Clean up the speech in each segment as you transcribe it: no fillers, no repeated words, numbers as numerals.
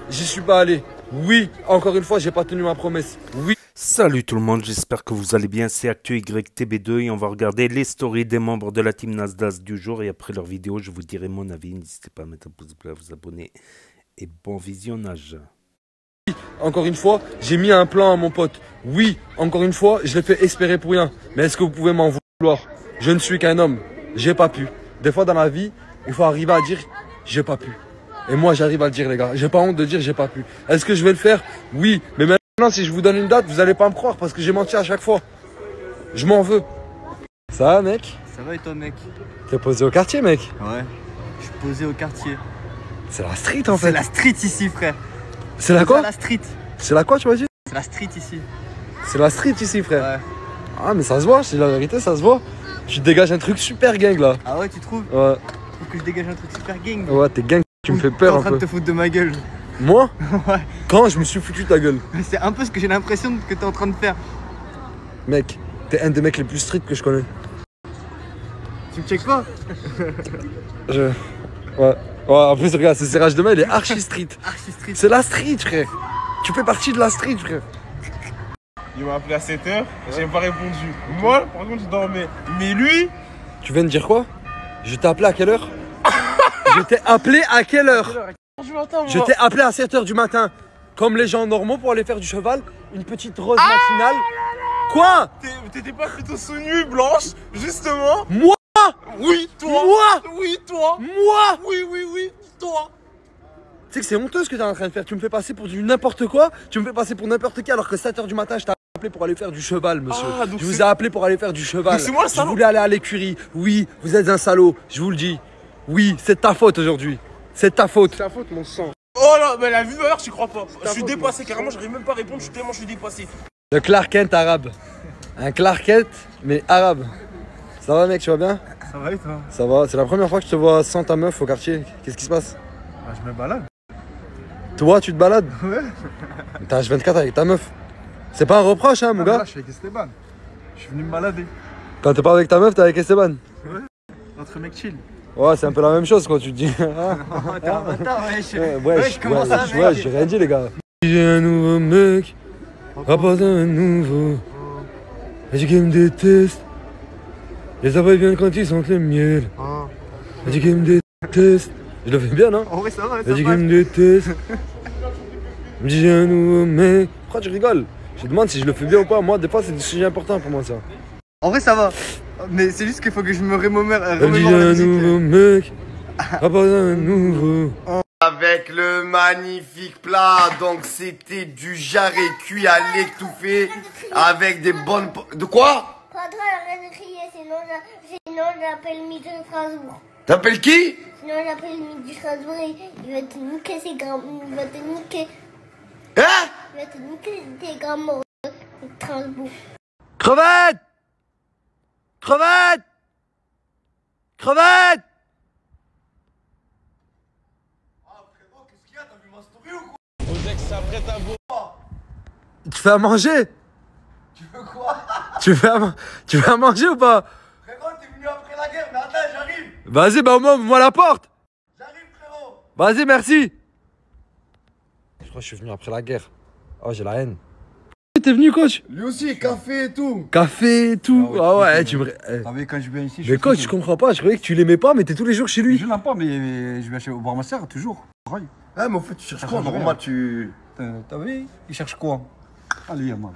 j'y suis pas allé. Oui, encore une fois, j'ai pas tenu ma promesse. Oui. Salut tout le monde, j'espère que vous allez bien. C'est ActuYTB2 et on va regarder les stories des membres de la team Nasdaq du jour. Et après leur vidéo, je vous dirai mon avis. N'hésitez pas à mettre un pouce bleu, à vous abonner. Et bon visionnage. Encore une fois, j'ai mis un plan à mon pote. Oui, encore une fois, je l'ai fait espérer pour rien. Mais est-ce que vous pouvez m'en vouloir? Je ne suis qu'un homme. J'ai pas pu. Des fois dans la vie, il faut arriver à dire j'ai pas pu. Et moi, j'arrive à le dire, les gars. J'ai pas honte de dire j'ai pas pu. Est-ce que je vais le faire? Oui. Mais maintenant, si je vous donne une date, vous allez pas me croire parce que j'ai menti à chaque fois. Je m'en veux. Ça va, mec? Ça va et toi, mec? T'es posé au quartier, mec? Ouais. Je suis posé au quartier. C'est la street, en fait. C'est la street ici, frère. C'est la quoi? C'est la street. C'est la quoi, tu m'as dit? C'est la street ici. C'est la street ici, frère. Ouais. Ah, mais ça se voit, c'est la vérité, ça se voit. Tu dégages un truc super gang, là. Ah ouais, tu trouves? Ouais. Tu trouves que je dégage un truc super gang? Ouais, t'es gang, tu me fais peur un T'es en train peu. de te foutre de ma gueule. Moi? Ouais. Quand je me suis foutu ta gueule? C'est un peu ce que j'ai l'impression que t'es en train de faire. Mec, t'es un des mecs les plus street que je connais. Tu me checkes pas? Ouais. Ouais, en plus, regarde, ce serrage de main, il est archi street. Archi street. C'est la street, frère. Tu fais partie de la street, frère. Il m'a appelé à 7h, j'ai pas répondu. Moi, par contre, je dormais. Mais lui, Tu viens de dire quoi? Je t'ai appelé à quelle heure? Je t'ai appelé à quelle heure? Je t'ai appelé à 7h du matin. Comme les gens normaux pour aller faire du cheval. Une petite rose matinale. Quoi? T'étais pas plutôt sous nuit blanche, justement? Moi? Oui, toi! Moi? Oui, toi! Moi? Oui, toi! Tu sais que c'est honteux ce que t'es en train de faire. Tu me fais passer pour du n'importe quoi. Tu me fais passer pour n'importe qui alors que 7h du matin, je t'ai appelé pour aller faire du cheval, monsieur. Ah, donc Je vous c'est- ai appelé pour aller faire du cheval. Donc c'est moi le Je salaud. voulais aller à l'écurie. Oui, vous êtes un salaud, je vous le dis. Oui, c'est de ta faute aujourd'hui. C'est de ta faute. Ta faute, mon sang. Oh là, mais la vue de l'heure, j'y crois pas. Je suis faute, dépassé, carrément, j'arrive même pas à répondre, tellement je suis dépassé. Le Clark Kent arabe. Un Clark Kent, mais arabe. Ça va, mec, tu vas bien? Ça va et toi? Ça va, c'est la première fois que je te vois sans ta meuf au quartier. Qu'est-ce qui se passe? Bah, je me balade. Toi, tu te balades? Ouais. T'as H24 avec ta meuf. C'est pas un reproche, hein, mon gars? Là, je suis avec Esteban. Je suis venu me balader. Quand t'es pas avec ta meuf, t'es avec Esteban. Entre mecs chill. Ouais, c'est un peu la même chose, quoi, tu te dis. Ah. Oh, t'es un bâtard, wesh. Wesh, comment ça, mec? ouais, j'ai rien dit, les gars. J'ai un nouveau mec, rapporte un nouveau. Elle dit qu'elle me déteste. Les abeilles viennent quand ils sentent le miel. Oh. Elle dit qu'elle me déteste. Je le fais bien, non? En vrai, ça va, ça Elle dit passe. qu'elle me déteste. Elle me dit j'ai un nouveau mec. Pourquoi tu rigoles? Je demande si je le fais bien ou pas. Moi, des fois, c'est des sujets importants pour moi, ça. En vrai, ça va. Mais c'est juste qu'il faut que je me remémore Elle me dit j'ai la un musique. nouveau mec, rapporte un nouveau. Avec le magnifique plat, donc c'était du jarret cuit à l'étouffée avec des bonnes... De quoi? Faudra arrêter de crier, sinon j'appelle Midi Strasbourg. T'appelles qui? Sinon j'appelle Midi Strasbourg et il va te niquer ses grands... Il va te niquer... Hein? Il va te niquer tes grands mots de Strasbourg. Crevette! Crevette! Crevette! Tu fais à manger? Tu veux quoi? Tu fais à manger ou pas? Frérot, t'es venu après la guerre, mais attends, j'arrive. Vas-y, bah au moins, ouvre-moi la porte. J'arrive, frérot. Vas-y, merci. Je crois que je suis venu après la guerre. Oh, j'ai la haine. T'es venu, coach? Lui aussi, café et tout. Café et tout. Ah ouais, tu me... eh. Ah, mais quand je viens ici, Mais coach, je comprends pas. Je croyais que tu l'aimais pas, mais t'es tous les jours chez lui. Je l'aime pas, mais je vais chez voir ma soeur toujours. Pareil. Ah, mais en fait, tu cherches quoi? change Normal, rien. tu... T'as vu? Il cherche quoi? Allez, moi.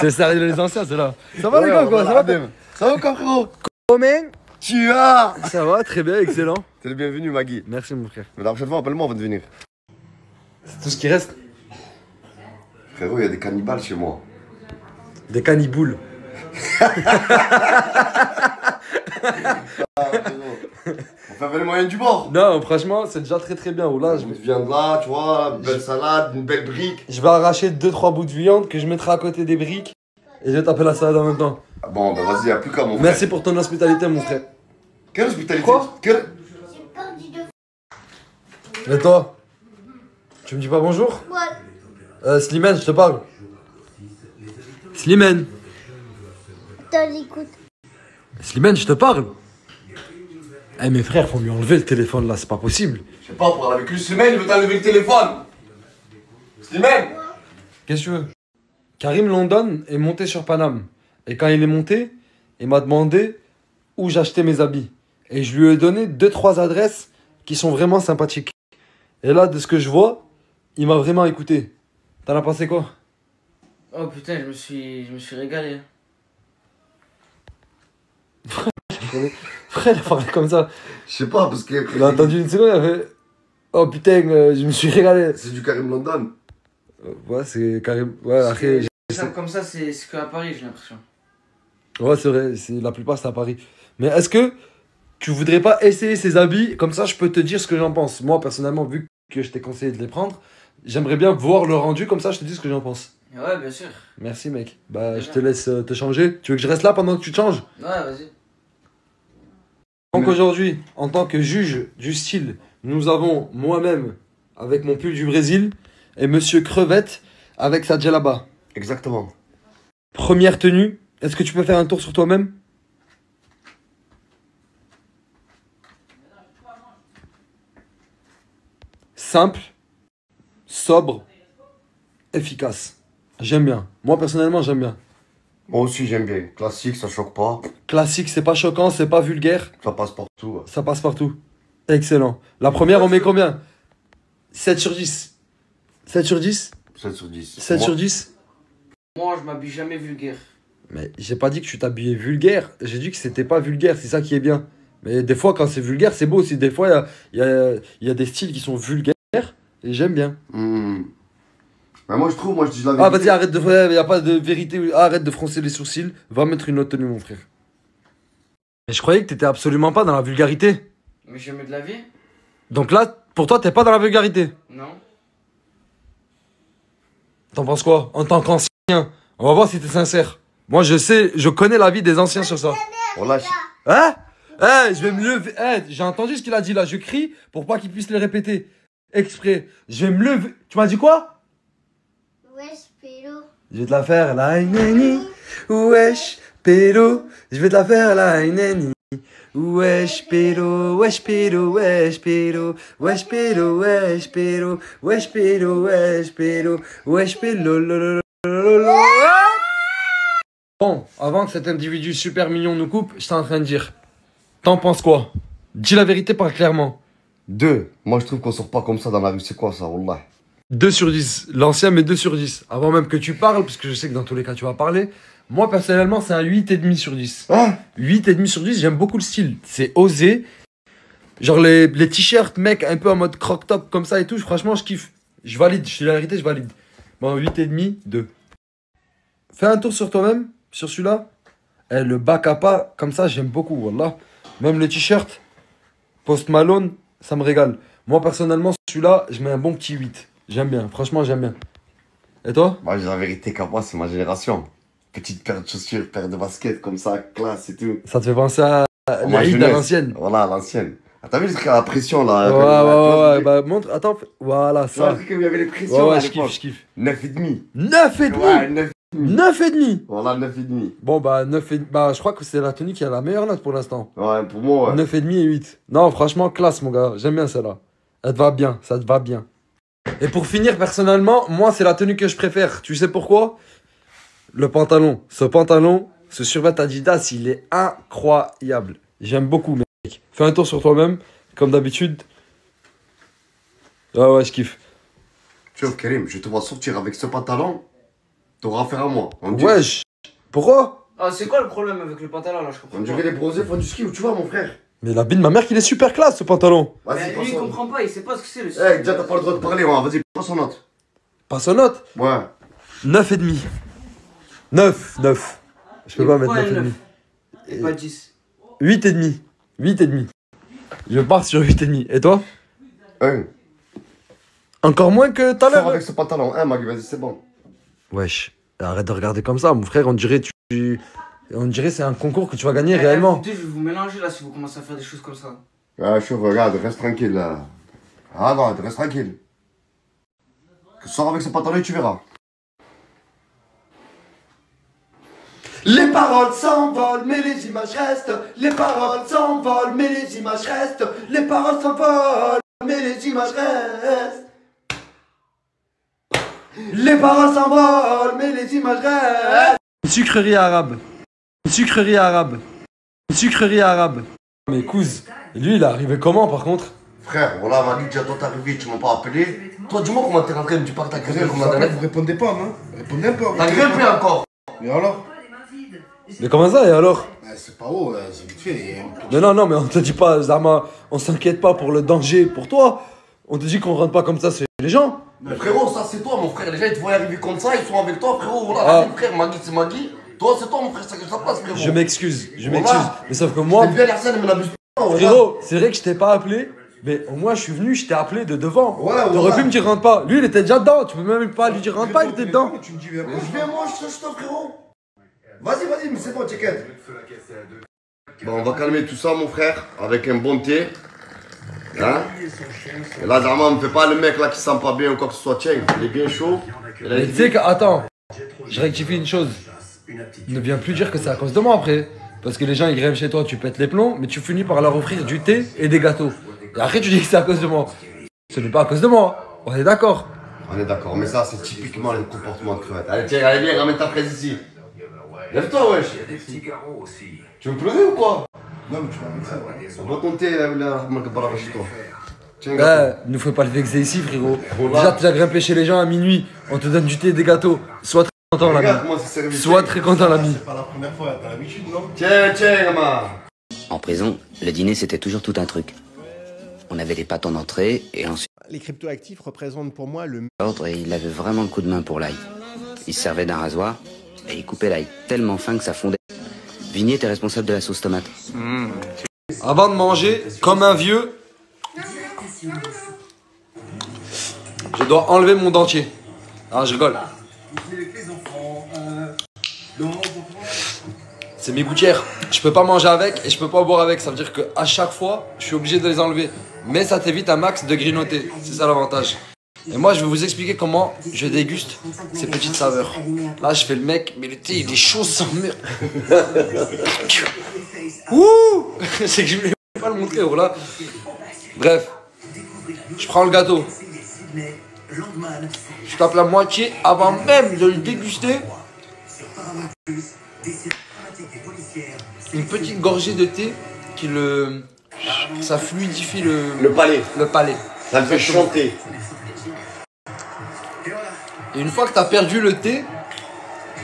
C'est sérieux, les anciens, c'est là. Ça va, les gars, quoi? Ça va? Ça va quoi, frérot? Comment? Tu as... Ça va, très bien, excellent. T'es le bienvenu, Magui. Merci, mon frère. Mais la prochaine fois, appelle-moi avant de venir. C'est tout ce qui reste. Frérot, il y a des cannibales chez moi. Des canniboules. Ah, frérot. On fait avec les moyens du bord. Non, franchement, c'est déjà très très bien. Oh là, Je viens de là, tu vois, une belle salade, une belle brique. je vais arracher 2-3 bouts de viande que je mettrai à côté des briques. Et je vais taper la salade en même temps. Ah bon, bah vas-y, y'a plus qu'à mon frère. Merci pour ton hospitalité, mon frère. Quelle hospitalité? Quoi? Quelle... J'ai perdu de... Et toi? Tu me dis pas bonjour? Ouais. Slimane, je te parle. Slimane. Attends, écoute. Slimane, je te parle. Eh mes frères, faut lui enlever le téléphone là, c'est pas possible. Je sais pas, pour aller avec lui semaine, il veut t'enlever le téléphone. Slimane. Qu'est-ce que tu veux? Karim London est monté sur Paname. Et quand il est monté, il m'a demandé où j'achetais mes habits. Et je lui ai donné 2-3 adresses qui sont vraiment sympathiques. Et là, de ce que je vois, il m'a vraiment écouté. T'en as pensé quoi? Oh putain, je me suis régalé. Frère, il a parlé comme ça. Je sais pas, parce que. Il a entendu une seconde, il a fait oh putain, je me suis régalé. C'est du Karim London. Ouais, c'est Karim. Ouais, après. Comme ça, c'est qu'à Paris, j'ai l'impression. Ouais, c'est vrai, la plupart c'est à Paris. Mais est-ce que tu voudrais pas essayer ces habits? Comme ça, je peux te dire ce que j'en pense. Moi, personnellement, vu que je t'ai conseillé de les prendre, j'aimerais bien voir le rendu, comme ça, je te dis ce que j'en pense. Ouais, bien sûr. Merci, mec. Bah, je te laisse te changer. Tu veux que je reste là pendant que tu te changes? Ouais, vas-y. Donc aujourd'hui, en tant que juge du style, nous avons moi-même avec mon pull du Brésil et Monsieur Crevette avec sa djellaba. Exactement. Première tenue, est-ce que tu peux faire un tour sur toi-même? Simple, sobre, efficace. J'aime bien. Moi personnellement, j'aime bien. Moi aussi, j'aime bien. Classique, ça choque pas. Classique, c'est pas choquant, c'est pas vulgaire. Ça passe partout. Ouais. Ça passe partout. Excellent. La première, on met combien? 7 sur 10. 7 sur 10? 7 sur 10. 7 sur 10? Moi, je m'habille jamais vulgaire. Mais j'ai pas dit que tu t'habillais vulgaire. J'ai dit que c'était pas vulgaire, c'est ça qui est bien. Mais des fois, quand c'est vulgaire, c'est beau aussi. Des fois, il y a des styles qui sont vulgaires et j'aime bien. Mais moi, je trouve, moi, je dis la vérité. Ah, vas-y, arrête de faire, y a pas de vérité. Arrête de froncer les sourcils. Va mettre une autre tenue, mon frère. Mais je croyais que t'étais absolument pas dans la vulgarité. Mais j'aime de la vie? Donc là, pour toi, t'es pas dans la vulgarité. Non. T'en penses quoi? En tant qu'ancien, on va voir si t'es sincère. Moi, je sais, je connais la vie des anciens sur ça. Voilà, Hein? Eh, je vais me lever. Eh, j'ai entendu ce qu'il a dit là. Je crie pour pas qu'il puisse le répéter. Exprès. Je vais me lever. Tu m'as dit quoi? Wesh, pélo. Je vais te la faire, la nani. Wesh, pélo. Je vais te la faire, la nani. Wesh, pélo. Wesh, pélo. Wesh, pélo. Wesh, pélo. Wesh, pélo. Wesh, pélo. Wesh, pélo. Wesh, pélo. Lolololololo. Bon, avant que cet individu super mignon nous coupe, j'étais en train de dire. T'en penses quoi? Dis la vérité, parle clairement. 2. Moi, je trouve qu'on sort pas comme ça dans la rue. C'est quoi ça, wallah? 2 sur 10. L'ancien met 2 sur 10. Avant même que tu parles, parce que je sais que dans tous les cas tu vas parler. Moi personnellement, c'est un 8,5 sur 10. Hein? 8,5 sur 10, j'aime beaucoup le style. C'est osé. Genre les t-shirts, mec, un peu en mode croc-top comme ça et tout. Franchement, je kiffe. Je valide, je te dis la vérité, je valide. Bon, 8,5, 2. Fais un tour sur toi-même, sur celui-là. Eh, le bac à pas, comme ça, j'aime beaucoup, wallah. Même le t-shirt, Post Malone, ça me régale. Moi personnellement, celui-là, je mets un bon petit 8. J'aime bien, franchement, j'aime bien. Et toi? Moi, j'ai la vérité qu'à moi, c'est ma génération. Petite paire de chaussures, paire de baskets, comme ça, classe et tout. Ça te fait penser à Moi, la hit à l'ancienne. Voilà, à l'ancienne. Ah, t'as vu le truc à la pression, là? Ouais, bah montre, attends, voilà, Ça, ça. le truc où il y avait les pressions, Ouais, à je kiffe, l'époque. je kiffe. 9,5. 9,5! Ouais, 9,5. 9,5! Voilà, 9,5. Bon, bah, 9,5. Bah, je crois que c'est la tenue qui a la meilleure note pour l'instant. Ouais, pour moi, ouais. 9,5 et 8. Non, franchement, classe, mon gars. J'aime bien celle-là. Elle te va bien, ça te va bien. Et pour finir, personnellement, moi, c'est la tenue que je préfère. Tu sais pourquoi? Le pantalon. Ce pantalon, ce survêt Adidas, il est incroyable. J'aime beaucoup, mec. Fais un tour sur toi-même, comme d'habitude. Ah ouais, je kiffe. Tu vois, Karim, je te vois sortir avec ce pantalon. T'auras affaire à moi. On dirait- Wesh. Pourquoi? Ah, c'est quoi le problème avec le pantalon là? Je comprends On pas. dirait les bronzés font du ski, où tu vois, mon frère? Mais la bille de ma mère, qu'il est super classe, ce pantalon. Mais Vas-y, lui, passe il en- comprend pas, il sait pas ce que c'est le Eh, déjà, t'as pas le droit de parler, hein. Vas-y, passe en note. Passe aux notes. Ouais. 9,5. 9. Je peux Et pas mettre pourquoi 9,5. 9? Et pas 10. 8,5. 8,5. Je pars sur 8,5. Et toi? Hein. Encore moins que tout à Sors l'heure. avec ce pantalon, hein, Magui, vas-y, c'est bon. Wesh. Arrête de regarder comme ça, mon frère. On dirait on dirait c'est un concours que tu vas gagner réellement. Vous deux, je vais vous mélanger là si vous commencez à faire des choses comme ça. Ah, chauffe, regarde, reste tranquille, là. Ah, non, reste tranquille. Sors avec ce pantalon et tu verras. Les paroles s'envolent, mais les images restent. Les paroles s'envolent, mais les images restent. Les paroles s'envolent, mais les images restent. Les paroles s'envolent, mais les images restent. Une sucrerie arabe. Une sucrerie arabe. Une sucrerie arabe. Mais cousin, lui il est arrivé comment par contre? Frère, voilà, m'a dit, toi t'es arrivé, tu m'as pas appelé. Toi, dis-moi comment t'es rentré, me dis pas que t'as grimpé comme la dernière. Vous répondez pas, non? Répondez un peu. T'as grimpé encore. Et alors? Mais comment ça et alors? C'est pas haut, c'est vite fait. Mais non, mais on te dit pas, Zama, on s'inquiète pas pour le danger pour toi. On te dit qu'on rentre pas comme ça chez les gens. Mais frérot, ça c'est toi, mon frère. Les gens ils te voient arriver comme ça, ils sont avec toi, frérot. Voilà, Ah. frère, Magui c'est Magui. Toi c'est toi, mon frère, ça que ça passe, frérot. Je m'excuse. Voilà. Mais sauf que moi, C'est bien Arsène, mais n'abuse pas. Voilà. frérot, c'est vrai que je t'ai pas appelé. Mais au moins je suis venu, je t'ai appelé de devant. Ouais, T'aurais voilà. pu me dire rentre pas. Lui il était déjà dedans, tu peux même pas lui dire rentre pas, il était dedans. Tu me dis, viens Mais je viens, moi, je t'offre, frérot. Vas-y, mais c'est bon, t'inquiète. Bon, on va calmer tout ça, mon frère, avec un bon thé. Hein? Et là, Zama, me fait pas le mec là qui sent pas bien ou quoi que ce soit. Tiens, il est bien chaud. Et là, Mais tu sais que, attends, je rectifie une chose. Ne viens plus dire que c'est à cause de moi après. Parce que les gens ils grimpent chez toi, tu pètes les plombs, mais tu finis par leur offrir du thé et des gâteaux. Et après tu dis que c'est à cause de moi. Ce n'est pas à cause de moi, on est d'accord. On est d'accord, mais ça, c'est typiquement le comportement de crevette. Allez, tiens, allez, viens, ramène ta fraise ici. Lève-toi, wesh. Tu veux pleurer ou quoi? Non, mais tu vas avec ça, ouais. On va compter la marque chez toi. Tiens, Ouais, gâteau. ne faut pas le vexer ici, frérot. Voilà. Déjà, tu as grimpé chez les gens à minuit, on te donne du thé et des gâteaux. Sois très content, l'ami. Regarde comment c'est servi. Sois très content, l'ami. C'est pas la première fois, t'as l'habitude, non? Tiens, gamin. En prison, le dîner c'était toujours tout un truc. On avait des pâtes en entrée et ensuite Les cryptoactifs représentent pour moi le l'ordre et il avait vraiment le coup de main pour l'ail. Il se servait d'un rasoir et il coupait l'ail tellement fin que ça fondait. Vigny était responsable de la sauce tomate. Avant de manger, comme un vieux, je dois enlever mon dentier. Ah, je rigole. C'est mes gouttières. Je peux pas manger avec et je peux pas boire avec. Ça veut dire qu'à chaque fois, je suis obligé de les enlever. Mais ça t'évite un max de grignoter. C'est ça l'avantage. Et moi, je vais vous expliquer comment je déguste ces petites saveurs. Là, je fais le mec, mais le thé, il est chaud sans merde. Ouh. C'est que je voulais pas le montrer, voilà. Bref, je prends le gâteau. Je tape la moitié avant même de le déguster. Une petite gorgée de thé qui ça fluidifie Le palais. le palais. Ça le fait chanter. Et une fois que t'as perdu le thé,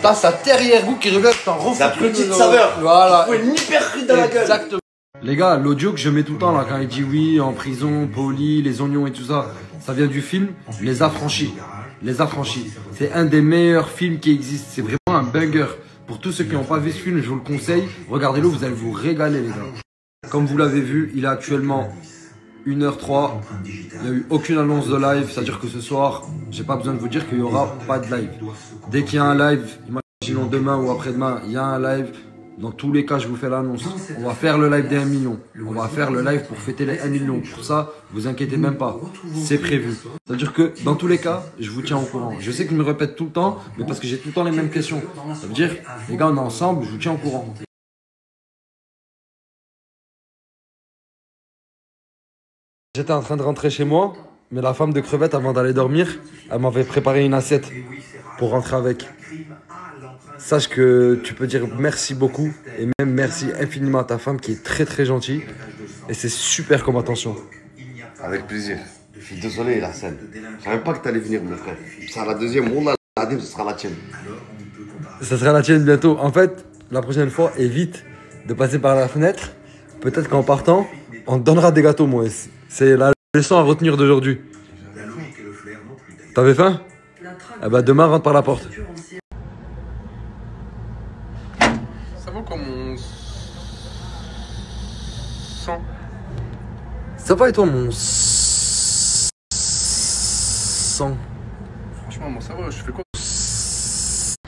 t'as sa terrière-goût qui revient, t'en refous. La petite saveur. Voilà. Il faut une hyper crue dans la gueule. Exactement. Les gars, l'audio que je mets tout le temps là, quand il dit oui, en prison, poli, les oignons et tout ça, ça vient du film Les Affranchis. Les Affranchis. C'est un des meilleurs films qui existent. C'est vraiment un banger. Pour tous ceux qui n'ont pas vu ce film, je vous le conseille. Regardez-le, vous allez vous régaler, les gars. Comme vous l'avez vu, il est actuellement 1h03. Il n'y a eu aucune annonce de live. C'est-à-dire que ce soir, j'ai pas besoin de vous dire qu'il n'y aura pas de live. Dès qu'il y a un live, imaginons demain ou après-demain, il y a un live. Dans tous les cas, je vous fais l'annonce. On va faire le live des 1 million. On va faire le live pour fêter les 1 million. Pour ça, vous inquiétez même pas. C'est prévu. C'est-à-dire que dans tous les cas, je vous tiens au courant. Je sais que je me répète tout le temps, mais parce que j'ai tout le temps les mêmes questions. Ça veut dire, les gars, on est ensemble, je vous tiens au courant. J'étais en train de rentrer chez moi, mais la femme de crevette, avant d'aller dormir, elle m'avait préparé une assiette pour rentrer avec. Sache que tu peux dire merci beaucoup et même merci infiniment à ta femme qui est très très gentille. Et c'est super comme attention. Avec plaisir. Je suis désolé, la scène. Je savais pas que t'allais venir, mon frère. Ça, la deuxième ronde, la deuxième, ce sera la tienne. Ça sera la tienne bientôt. En fait, la prochaine fois, évite de passer par la fenêtre. Peut-être qu'en partant, on te donnera des gâteaux, moi. C'est la leçon à retenir d'aujourd'hui. T'avais faim? Eh ben demain, rentre par la porte. Ça vaut comme mon sang. Ça va et toi, mon sang? Franchement, moi ça va, je fais quoi?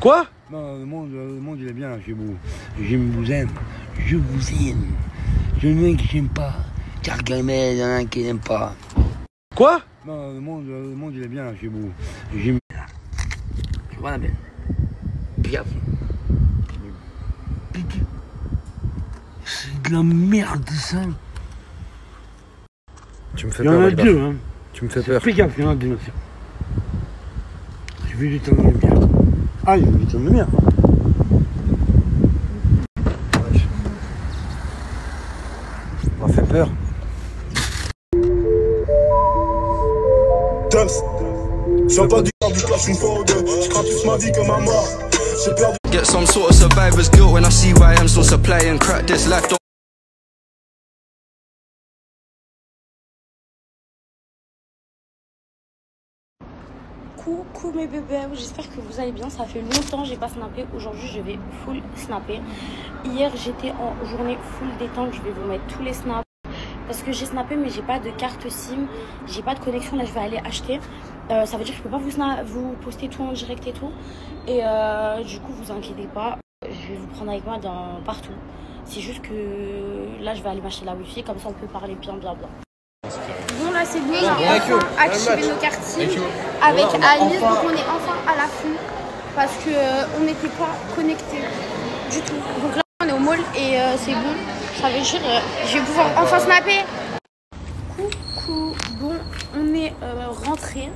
Quoi? Non, le monde il est bien chez vous. Je vous aime. Je vous aime. Je ne mec qui j'aime pas. Car il y en a un qui n'aime pas. Quoi? Non, le monde il est bien chez vous. Tu vois la belle. Piaf. C'est de la merde, ça. Tu me fais Il y peur. en a Bagdad. deux, hein. Tu me fais peur. Fais gaffe, il y en a deux, ma soeur. Je vais lui tendre le mien. Ah, il va lui tendre le mien. On m'a fait peur. Get some sort of survivor's guilt when I see why I'm still supplying crack this life. Coucou mes bébés, j'espère que vous allez bien. Ça fait longtemps que j'ai pas snappé. Aujourd'hui je vais full snapper. Hier j'étais en journée full détente. Je vais vous mettre tous les snaps parce que j'ai snappé mais j'ai pas de carte SIM, j'ai pas de connexion. Là je vais aller acheter. Ça veut dire que je peux pas vous poster tout en direct et tout. Et du coup vous inquiétez pas, je vais vous prendre avec moi dans partout. C'est juste que là je vais aller m'acheter la wifi, comme ça on peut parler bien. Bon là c'est bon, on a enfin activé nos cartes SIM avec Alice, donc on est enfin à la fin parce que on n'était pas connectés du tout. Donc là on est au mall et c'est bon, ça veut dire je vais pouvoir enfin snapper. Coucou, bon on est rentré,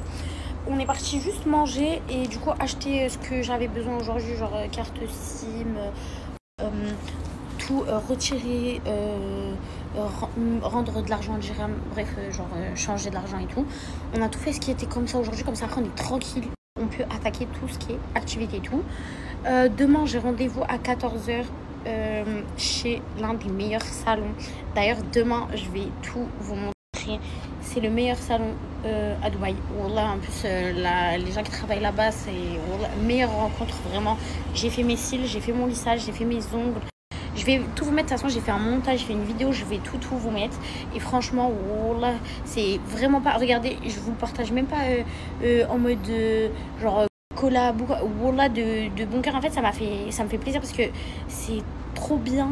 on est parti juste manger et du coup acheter ce que j'avais besoin aujourd'hui, genre carte SIM, tout retirer, rendre de l'argent en dirham, bref, genre changer de l'argent et tout. On a tout fait ce qui était comme ça aujourd'hui, comme ça après on est tranquille, on peut attaquer tout ce qui est activité et tout. Demain j'ai rendez-vous à 14 h chez l'un des meilleurs salons. D'ailleurs demain je vais tout vous montrer, c'est le meilleur salon à Dubaï. Wallah, en plus les gens qui travaillent là-bas, c'est meilleure rencontre vraiment. J'ai fait mes cils, j'ai fait mon lissage, j'ai fait mes ongles. Je vais tout vous mettre, de toute façon j'ai fait un montage, j'ai fait une vidéo, je vais tout vous mettre. Et franchement, wallah, c'est vraiment pas... Regardez, je vous le partage même pas en mode genre collab, wallah, de bon cœur. En fait, ça me fait plaisir parce que c'est trop bien.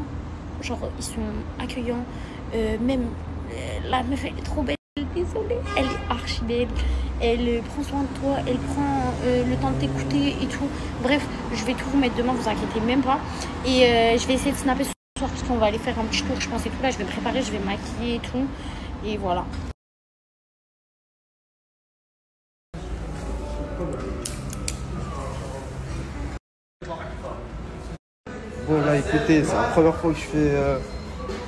Genre, ils sont accueillants. Même la meuf, elle est trop belle. Désolée, elle est archi belle, elle prend soin de toi, elle prend le temps de t'écouter et tout. Bref, je vais tout vous mettre demain, vous inquiétez même pas. Et je vais essayer de snapper ce soir parce qu'on va aller faire un petit tour, je pense, et tout. Là, je vais préparer, je vais maquiller et tout. Et voilà. Bon là écoutez, c'est la première fois que je fais...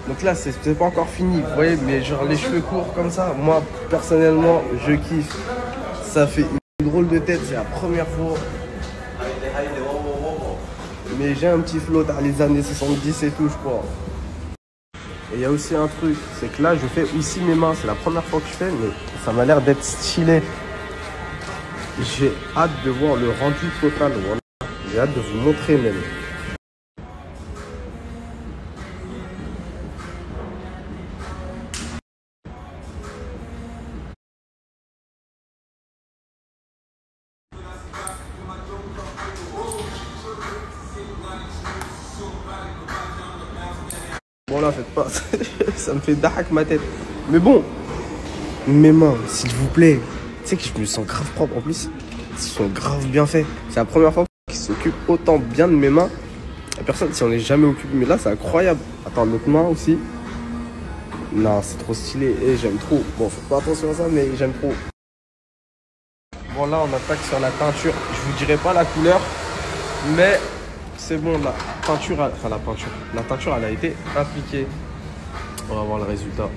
Donc là c'est pas encore fini, vous voyez, mais genre les cheveux courts comme ça, moi personnellement je kiffe. Ça fait une drôle de tête, c'est la première fois. Mais j'ai un petit flow dans les années 70 et tout je crois. Et il y a aussi un truc, c'est que là je fais aussi mes mains, c'est la première fois que je fais, mais ça m'a l'air d'être stylé. J'ai hâte de voir le rendu total, voilà. J'ai hâte de vous montrer même. Bon là faites pas, ça me fait dahak ma tête. Mais bon, mes mains, s'il vous plaît. Tu sais que je me sens grave propre en plus. Ils sont grave bien faits. C'est la première fois qu'ils s'occupent autant bien de mes mains. La personne si on n'est jamais occupé, mais là c'est incroyable. Attends, l'autre main aussi. Non, c'est trop stylé et j'aime trop. Bon, faites pas attention à ça, mais j'aime trop. Bon là on attaque sur la teinture. Je vous dirai pas la couleur, mais c'est bon, la teinture elle a été appliquée. On va voir le résultat.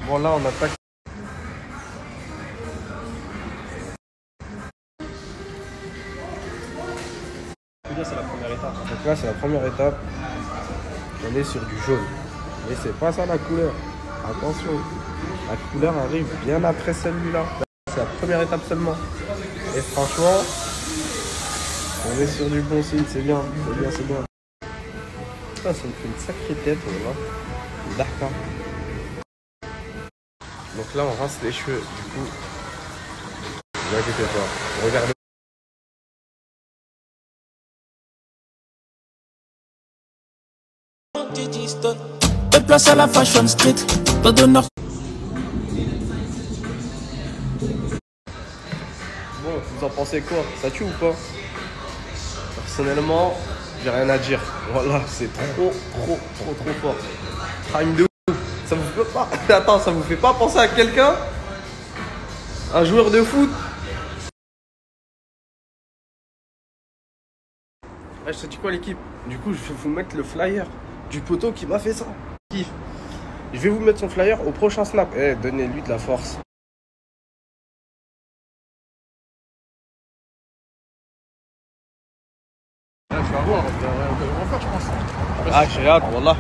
Bon là on attaque. C'est la première étape. Donc là c'est la première étape. On est sur du jaune. Et c'est pas ça la couleur. Attention. La couleur arrive bien après celui-là. C'est la première étape seulement. Et franchement, on est sur du bon signe, c'est bien, c'est bien, c'est bien. Ça me fait une sacrée tête, on va. D'accord. Donc là, on rince les cheveux, du coup. Ne vous inquiétez pas. Regardez. Place à la Fashion Street, pas d'honneur. Bon, vous en pensez quoi? Ça tue ou pas? Personnellement, J'ai rien à dire. Voilà, c'est trop fort. Prime de ouf. Ça vous fait pas... Attends, ça vous fait pas penser à quelqu'un? Un joueur de foot? Je te dis quoi l'équipe? Du coup, je vais vous mettre le flyer du poteau qui m'a fait ça. Je vais vous mettre son flyer au prochain snap. Eh, donnez-lui de la force. Tu vas voir, on va refaire, je pense. Ah, j'ai hâte, wallah.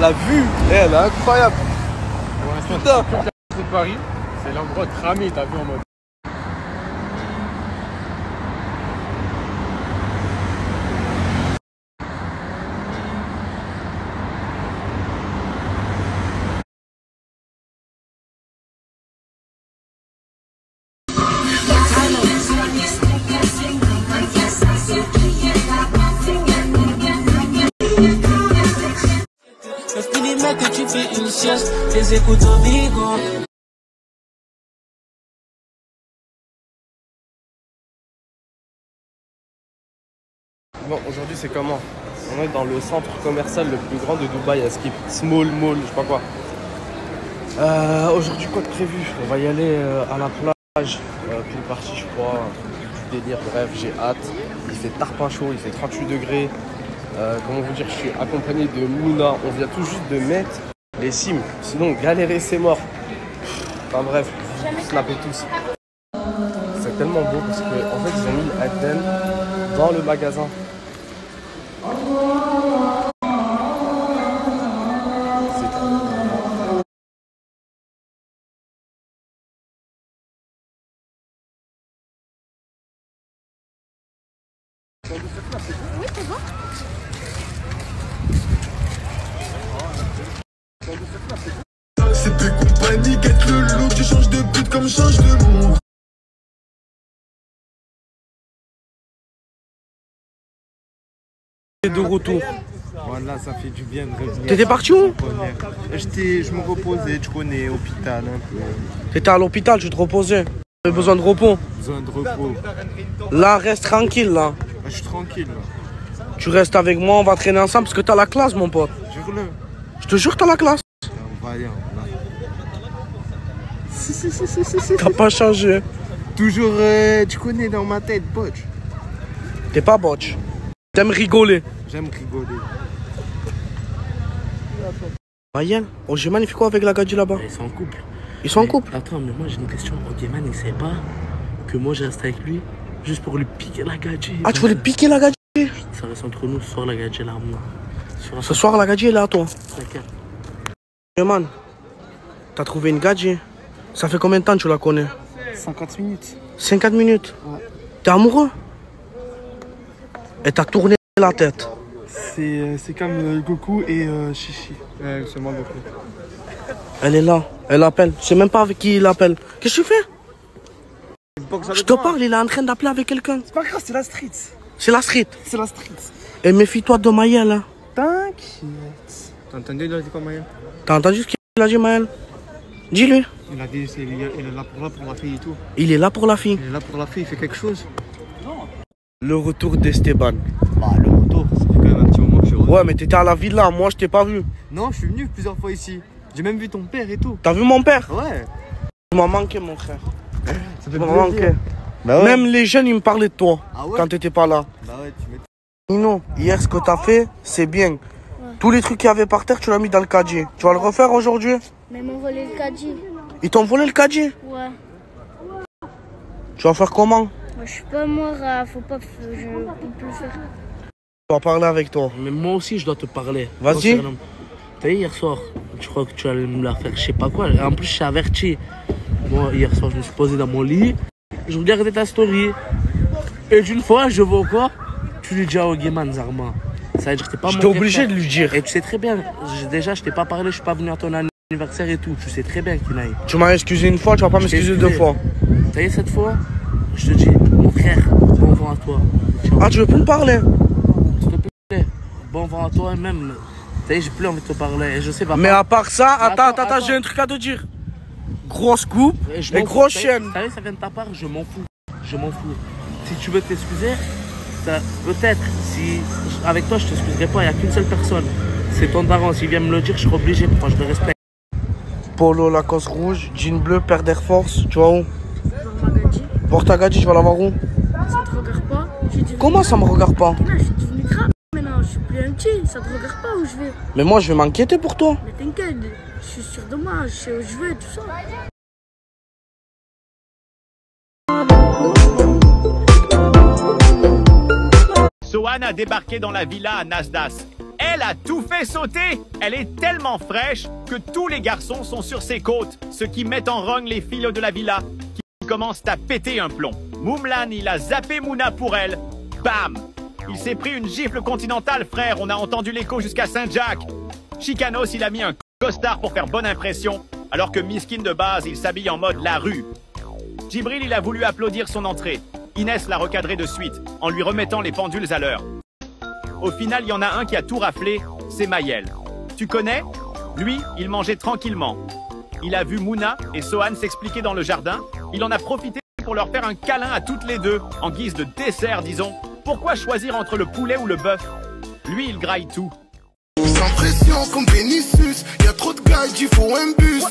La vue, elle est incroyable. Putain. C'est Paris, c'est l'endroit cramé, t'as vu en mode. Que tu fais une sieste, les écoutes au bigot. Bon, aujourd'hui c'est comment? On est dans le centre commercial le plus grand de Dubaï, à Skip. Small Mall, je sais pas quoi. Aujourd'hui, quoi de prévu? On va y aller à la plage. Puis partie, je crois, un truc du délire. Bref, j'ai hâte. Il fait tarpin chaud, il fait 38 degrés. Comment vous dire, je suis accompagné de Mouna. On vient tout juste de mettre les sims. Sinon, galérer, c'est mort. Enfin bref, snappez tous. C'est tellement beau parce qu'en fait, ils ont mis l'Adden dans le magasin. C'est trop beau. Oui, c'est bon. C'est tes compagnies, get le look, tu changes de but comme change de monde. De retour. Voilà, ça fait du bien de revenir. T'étais parti où? Je me reposais, tu connais, hôpital un peu. T'étais à l'hôpital, tu te reposais. T'avais besoin de repos. Besoin de repos. Là, reste tranquille là. Je suis tranquille là. Tu restes avec moi, on va traîner ensemble parce que t'as la classe, mon pote. Jure-le. Je te jure que t'as la classe. On va aller. T'as pas changé. Toujours, tu connais, dans ma tête, botch. T'es pas botch. T'aimes rigoler. J'aime rigoler. Mayen, Ogeman il fait quoi avec la gadji là-bas? Ils sont en couple. Ils sont en couple? Attends, mais moi j'ai une question. Ogeman il sait pas que moi je reste avec lui juste pour lui piquer la gadji. Ah, tu voulais piquer la gadji? Ça reste entre nous, ce soir la gadji elle est à moi. Ce soir la gadji elle est à toi. D'accord. Ogeman, t'as trouvé une gadji? Ça fait combien de temps que tu la connais? 50 minutes. 50 minutes? Ouais. T'es amoureux? Et t'as tourné la tête. C'est comme Goku et Chichi. Seulement Goku. Elle est là, elle appelle. Je sais même pas avec qui il appelle. Qu'est-ce que tu fais? Je te parle, il est en train d'appeler avec quelqu'un. C'est pas grave, c'est la street. C'est la street. C'est la street. Et méfie-toi de Maël. Hein. T'inquiète. T'as entendu, il a dit quoi, Maël? T'as entendu ce qu'il a dit, Maël? Dis-lui. Il a dit il est là pour la fille et tout. Il est là pour la fille. Il est là pour la fille, il fait quelque chose. Le retour d'Esteban. Bah, le retour, ça fait quand même un petit moment que je suis revenu. Ouais, mais t'étais à la villa, moi je t'ai pas vu. Non, je suis venu plusieurs fois ici. J'ai même vu ton père et tout. T'as vu mon père? Ouais. Tu m'as manqué, mon frère. Ça fait manqué. Bah ouais. Même les jeunes, ils me parlaient de toi quand t'étais pas là. Bah ouais, tu m'étonnes. Nino, hier, ce que t'as fait, c'est bien. Ouais. Tous les trucs qu'il y avait par terre, tu l'as mis dans le caddie. Tu vas le refaire aujourd'hui? Mais ils m'ont volé le caddie. Ils t'ont volé le caddie? Ouais. Tu vas faire comment? Moi, je suis pas mort, faut pas, je peux plus le faire. Je dois parler avec toi. Mais moi aussi, je dois te parler. Vas-y. T'as vu, hier soir, je crois que tu allais me la faire, je sais pas quoi. En plus, je t'ai averti. Moi, hier soir, je me suis posé dans mon lit. Je regardais ta story. Et d'une fois, je vois quoi? Tu lui dis à Ogeman, Zarma. Ça veut dire que t'es pas mon J'étais obligé de lui dire. Et tu sais très bien, déjà, je t'ai pas parlé, je suis pas venu à ton anniversaire et tout. Tu sais très bien, Kinaï. Tu m'as excusé une fois, tu vas pas m'excuser deux fois. T'as vu, cette fois, je te dis, mon frère, bon vent à toi. Ah, tu veux plus me parler? S'il te plaît, bon vent à toi et même. T'as vu, j'ai plus envie de te parler. Et je sais pas. Mais à part ça, attends, j'ai un truc à te dire. Grosse coupe et grosse chaîne. T'as vu, ça vient de ta part, je m'en fous. Je m'en fous. si tu veux t'excuser, peut-être, si avec toi je t'excuserai pas, il n'y a qu'une seule personne. C'est ton daron, s'il vient me le dire, je serai obligé, pourquoi je le respecte. Polo Lacoste rouge, jean bleu, paire d'Air Force, tu vas où? Magadji. Porte à Gadji, je vais l'avoir où? Ça te regarde pas? Comment ça me regarde pas? Là, je suis devenu grave maintenant, je suis plus un petit, ça te regarde pas où je vais. Mais moi je vais m'inquiéter pour toi. Mais t'inquiète, je suis sûr de moi, je sais où je vais, tout ça. Sohan a débarqué dans la villa à Nasdas. Elle a tout fait sauter. Elle est tellement fraîche que tous les garçons sont sur ses côtes, ce qui met en rogne les filles de la villa qui commencent à péter un plomb. Moumlan, il a zappé Mouna pour elle. Bam! Il s'est pris une gifle continentale, frère. On a entendu l'écho jusqu'à Saint-Jacques. Chicanos, il a mis un costard pour faire bonne impression, alors que Miskin de base, il s'habille en mode la rue. Djibril, il a voulu applaudir son entrée. Inès l'a recadré de suite, en lui remettant les pendules à l'heure. Au final, il y en a un qui a tout raflé, c'est Maël. Tu connais? Lui, il mangeait tranquillement. Il a vu Mouna et Sohan s'expliquer dans le jardin. Il en a profité pour leur faire un câlin à toutes les deux, en guise de dessert, disons. Pourquoi choisir entre le poulet ou le bœuf? Lui, il graille tout. Sans pression comme Vinicius, y a trop de gars, il faut un bus.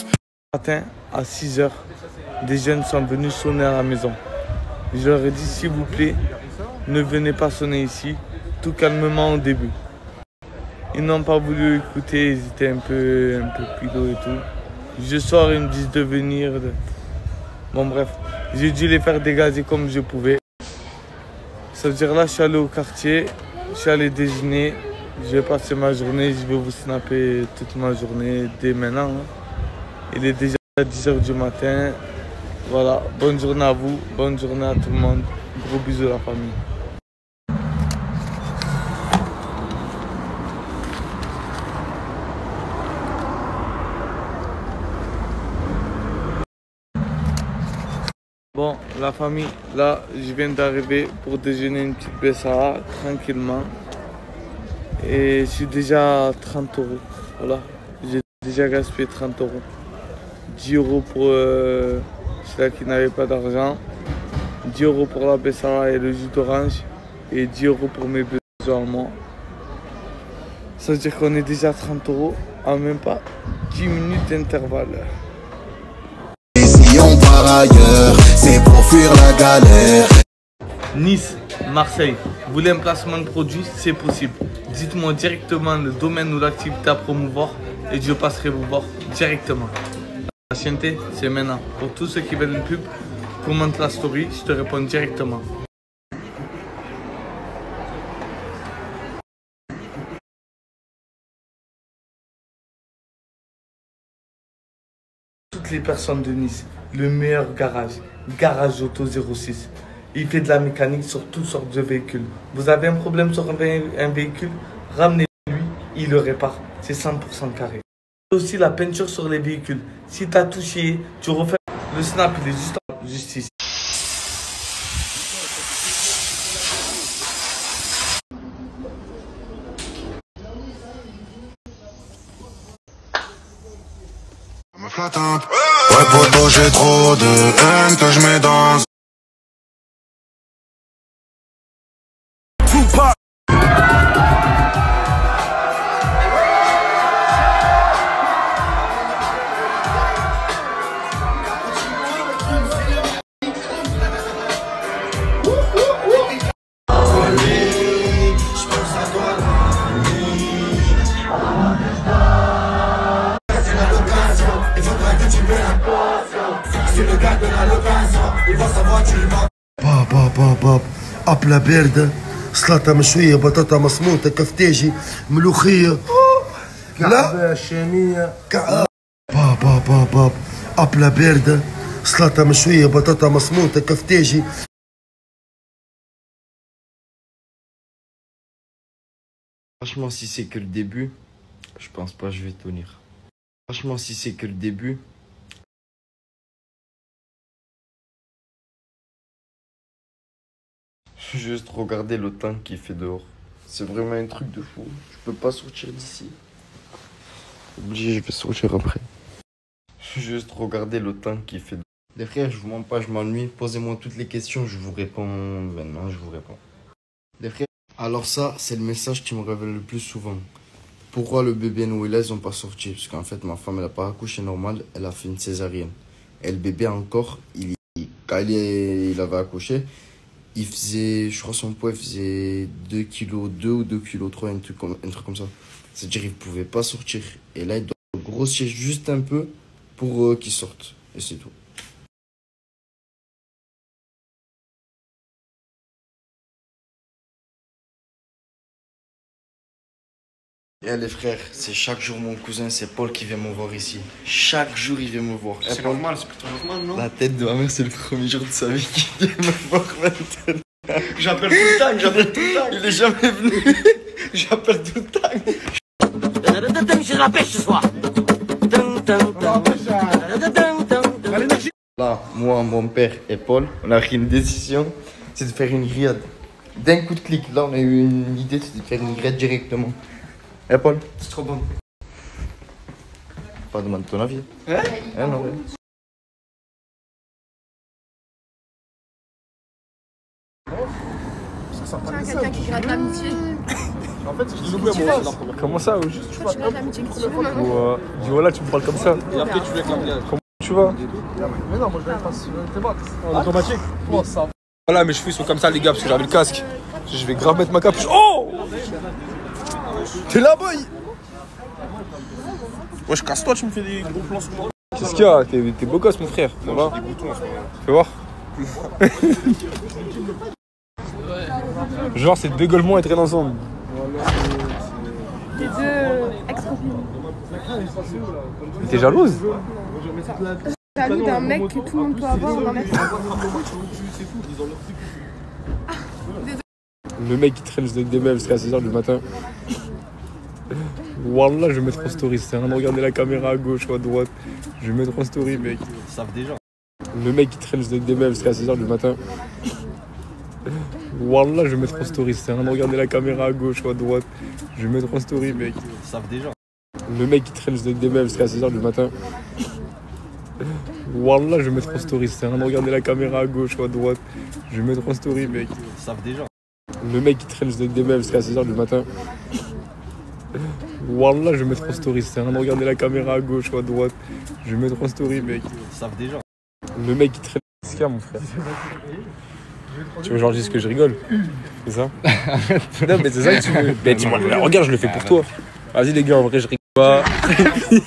Matin, à 6 h, des jeunes sont venus sonner à la maison. Je leur ai dit, s'il vous plaît, ne venez pas sonner ici, tout calmement au début. Ils n'ont pas voulu écouter, ils étaient un peu pilots et tout. Je sors, ils me disent de venir. Bon bref, j'ai dû les faire dégager comme je pouvais. Ça veut dire là, je suis allé au quartier, je suis allé déjeuner, je vais passer ma journée, je vais vous snapper toute ma journée dès maintenant. Il est déjà 10 h du matin. Voilà, bonne journée à vous, bonne journée à tout le monde. Gros bisous la famille. Bon, la famille, là, je viens d'arriver pour déjeuner une petite Bessara, tranquillement. Et je suis déjà à 30 €. Voilà, j'ai déjà gaspillé 30 €. 10 € pour ceux qui n'avaient pas d'argent. 10 € pour la Bessara et le jus d'orange. Et 10 € pour mes besoins à moi. Ça veut dire qu'on est déjà à 30 € en même pas 10 minutes d'intervalle. Par ailleurs, c'est pour fuir la galère. Nice, Marseille, vous voulez un placement de produit, c'est possible. Dites-moi directement le domaine ou l'activité à promouvoir et je passerai vous voir directement. La chaîneté, c'est maintenant. Pour tous ceux qui veulent une pub, commente la story, je te réponds directement. Toutes les personnes de Nice, le meilleur garage auto 06. Il fait de la mécanique sur toutes sortes de véhicules. Vous avez un problème sur un véhicule, ramenez-lui, il le répare. C'est 100% carré. Aussi la peinture sur les véhicules. Si tu as touché, tu refais. Le snap, il est juste ici. Ouais poto, j'ai trop de haine que je mets dans Tupac. باب أبلة باردة سلطة مشوية بطاطا مصموطة كفتاجي ملوخية لا الشامية باب أبلة باردة سلطة مشوية بطاطا مصموطة كفتاجي. Franchement, si c'est que le début, je pense pas que je vais tenir. Franchement, si c'est que le début. Juste regarder le temps qu'il fait dehors. C'est vraiment un truc de fou. Je peux pas sortir d'ici. Obligé, je vais sortir après. Juste regarder le temps qu'il fait dehors. Les frères, je vous mens pas, je m'ennuie. Posez-moi toutes les questions, je vous réponds maintenant, je vous réponds. Les frères, alors ça, c'est le message qui me révèle le plus souvent. Pourquoi le bébé Noëlla, ils ont pas sorti? Parce qu'en fait, ma femme, elle a pas accouché normal, elle a fait une césarienne. Et le bébé encore, quand il avait accouché, il faisait, je crois son poids, il faisait 2 kg 2 ou 2 kg 3, un truc comme ça. C'est-à-dire qu'il pouvait pas sortir. Et là, il doit grossir juste un peu pour qu'il sorte. Et c'est tout. Et les frères, c'est chaque jour mon cousin, c'est Paul qui vient me voir ici. Chaque jour, il vient me voir. C'est normal, c'est plutôt normal, non? La tête de ma mère, c'est le premier jour de sa vie qu'il vient me voir maintenant. J'appelle tout le temps, Il est jamais venu. J'appelle tout le temps. J'ai la pêche ce soir. Là, moi, mon père et Paul, on a pris une décision, c'est de faire une grillade. D'un coup de clic, là, on a eu une idée, c'est de faire une grillade directement. Eh Paul? C'est trop bon. Pas demande ton avis. Hein? Non. Tiens, quelqu'un qui gratte l'amitié. En fait, je dis moi. Comment ça? Juste, tu grattes l'amitié, qu'est-ce que tu veux maintenant? Dis voilà, tu me parles comme ça. Et après, tu veux claquer. Comment tu vas? Mais non, moi je vais pas te battre. Automatique. Comment ça? Voilà, mes cheveux sont comme ça, les gars, parce que j'avais le casque. Je vais grave mettre ma capuche. Oh! T'es là, boy! Ouais, je casse-toi, tu me fais des gros plans sur moi. Qu'est-ce qu'il y a? T'es beau gosse, mon frère. Ça va? J'ai des boutons en ce moment. Fais voir. Genre, c'est deux golements et traînent ensemble. Tes deux ex-copines. T'es jalouse? Jaloux d'un mec que tout le monde peut avoir, d'un mec. Le mec qui traîne avec des meufs jusqu'à 6h du matin. Wallah, je vais mettre en story. C'est rien de regarder la caméra à gauche ou à droite. Je vais mettre en story, mec. Ils savent déjà. Le mec qui traîne avec des meufs jusqu'à 6h du matin. Wallah, je vais mettre en story. C'est rien de regarder la caméra à gauche ou à droite. Je vais mettre en story, mec. Ils savent déjà. Le mec qui traîne avec des meufs jusqu'à 6h du matin. Wallah, je vais mettre en story. C'est rien de regarder la caméra à gauche ou à droite. Je vais mettre en story, mec. Ils savent déjà. Le mec qui traîne avec des meufs jusqu'à 6h du matin. Wallah, je vais mettre en story. C'est rien de regarder la caméra à gauche ou à droite. Je vais mettre en story, mec. Ils savent déjà. Le mec qui traîne. Qu'est-ce qu'il y a, mon frère? Tu veux genre dire que je rigole? C'est ça? Non, mais c'est ça que tu veux. Mais dis-moi, regarde, je le fais pour toi. Vas-y, les gars, en vrai, je rigole pas. Les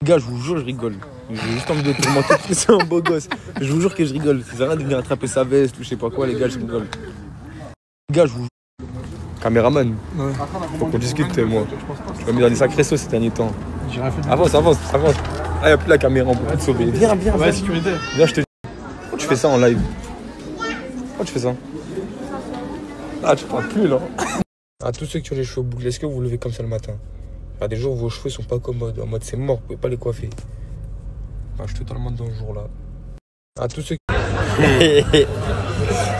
gars, je vous jure, je rigole. J'ai juste envie de tourmenter parce que c'est un beau gosse. Je vous jure que je rigole. Ça sert à rien de venir attraper sa veste ou je sais pas quoi, les gars, je rigole. Les gars, je vous jure. Caméraman, faut qu'on discute, moi. Tu m'as mis dans des sacrés sauts ces derniers temps. Avance. Ah, y'a plus la caméra, on peut plus te sauver. Viens, Ouais, sécurité. Viens, je te dis. Pourquoi tu fais ça en live? Pourquoi tu fais ça? Ah, tu parles plus là. À tous ceux qui ont les cheveux bouclés, est-ce que vous vous levez comme ça le matin? Il y a des jours où vos cheveux sont pas commodes, en mode c'est mort, vous pouvez pas les coiffer. Ah, je suis totalement dans ce jour là. À tous ceux qui.